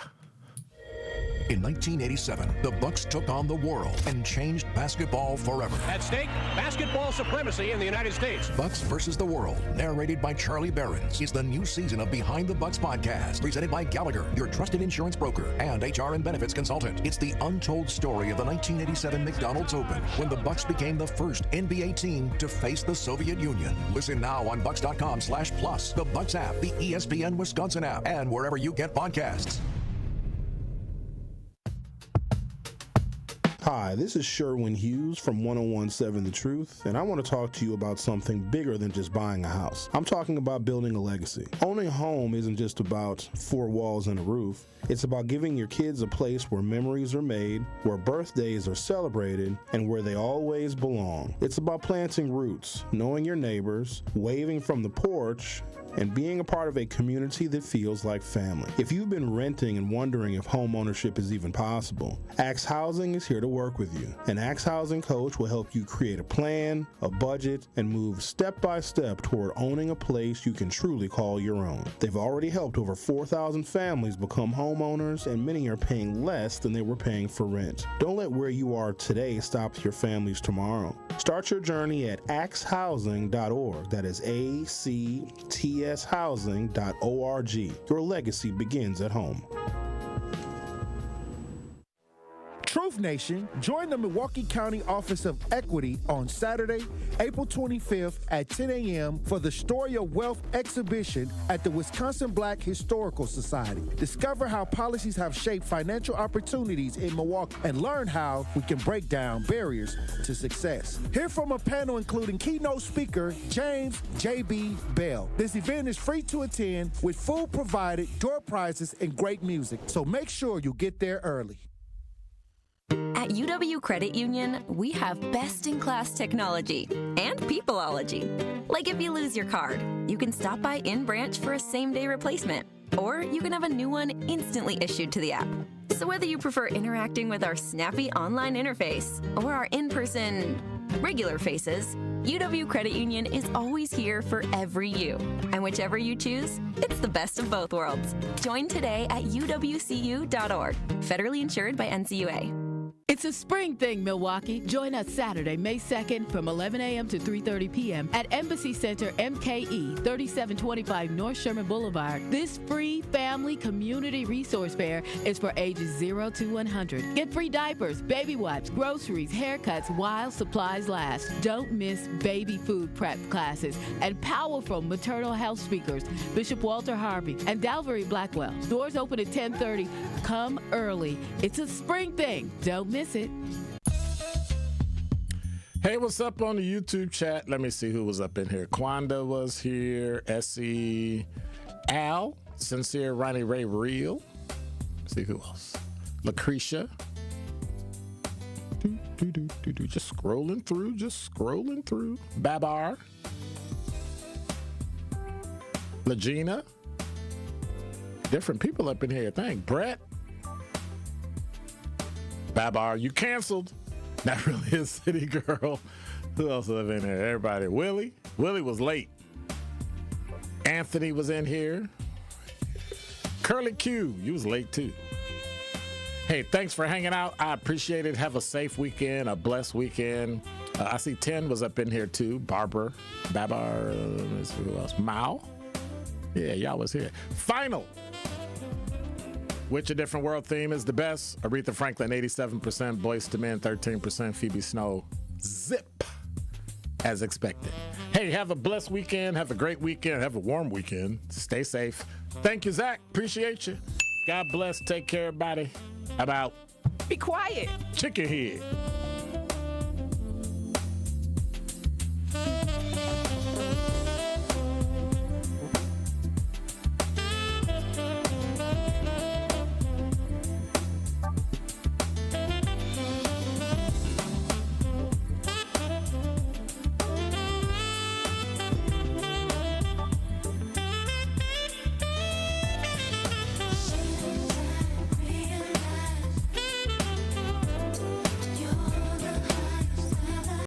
In 1987, the Bucks took on the world and changed basketball forever. At stake, basketball supremacy in the United States. Bucks versus the World, narrated by Charlie Behrens, is the new season of Behind the Bucks podcast, presented by Gallagher, your trusted insurance broker and HR and benefits consultant. It's the untold story of the 1987 McDonald's Open, when the Bucks became the first NBA team to face the Soviet Union. Listen now on Bucks.com/plus, the Bucks app, the ESPN Wisconsin app, and wherever you get podcasts. Hi, this is Sherwin Hughes from 1017 The Truth, and I want to talk to you about something bigger than just buying a house. I'm talking about building a legacy. Owning a home isn't just about four walls and a roof. It's about giving your kids a place where memories are made, where birthdays are celebrated, and where they always belong. It's about planting roots, knowing your neighbors, waving from the porch, and being a part of a community that feels like family. If you've been renting and wondering if home ownership is even possible, Axe Housing is here to work with you. An Axe Housing coach will help you create a plan, a budget, and move step by step toward owning a place you can truly call your own. They've already helped over 4,000 families become homeowners, and many are paying less than they were paying for rent. Don't let where you are today stop your families tomorrow. Start your journey at axehousing.org. That is ACTShousing.org. Your legacy begins at home. Truth Nation, join the Milwaukee County Office of Equity on Saturday, April 25th at 10 a.m. for the Story of Wealth exhibition at the Wisconsin Black Historical Society. Discover how policies have shaped financial opportunities in Milwaukee and learn how we can break down barriers to success. Hear from a panel including keynote speaker James J.B. Bell. This event is free to attend with food provided, door prizes, and great music, so make sure you get there early. At UW Credit Union, we have best-in-class technology and peopleology. Like if you lose your card, you can stop by in-branch for a same-day replacement, or you can have a new one instantly issued to the app. So whether you prefer interacting with our snappy online interface or our in-person regular faces, UW Credit Union is always here for every you. And whichever you choose, it's the best of both worlds. Join today at uwcu.org. Federally insured by NCUA. It's a spring thing, Milwaukee. Join us Saturday, May 2nd from 11 a.m. to 3:30 p.m. at Embassy Center MKE, 3725 North Sherman Boulevard. This free family community resource fair is for ages 0 to 100. Get free diapers, baby wipes, groceries, haircuts while supplies last. Don't miss baby food prep classes and powerful maternal health speakers, Bishop Walter Harvey and Dalvery Blackwell. Doors open at 10:30. Come early. It's a spring thing. Don't miss it. Hey, what's up on the YouTube chat? Let me see who was up in here. Quanda was here. Essie, Al, Sincere, Ronnie Ray Real. Let's see who else. Lucretia. Just scrolling through. Babar. Legina. Different people up in here. Thank Brett. Babar, you canceled. That really is City Girl. Who else was in here? Everybody. Willie was late. Anthony was in here. Curly Q, you was late too. Hey, thanks for hanging out. I appreciate it. Have a safe weekend, a blessed weekend. I see 10 was up in here too. Barbara, Babar, let's see who else? Mao. Yeah, y'all was here. Final. Which A Different World theme is the best? Aretha Franklin, 87%. Boyz II Men, 13%. Phoebe Snow, zip, as expected. Hey, have a blessed weekend. Have a great weekend. Have a warm weekend. Stay safe. Thank you, Zach. Appreciate you. God bless. Take care, everybody. I'm out. Be quiet. Chicken head.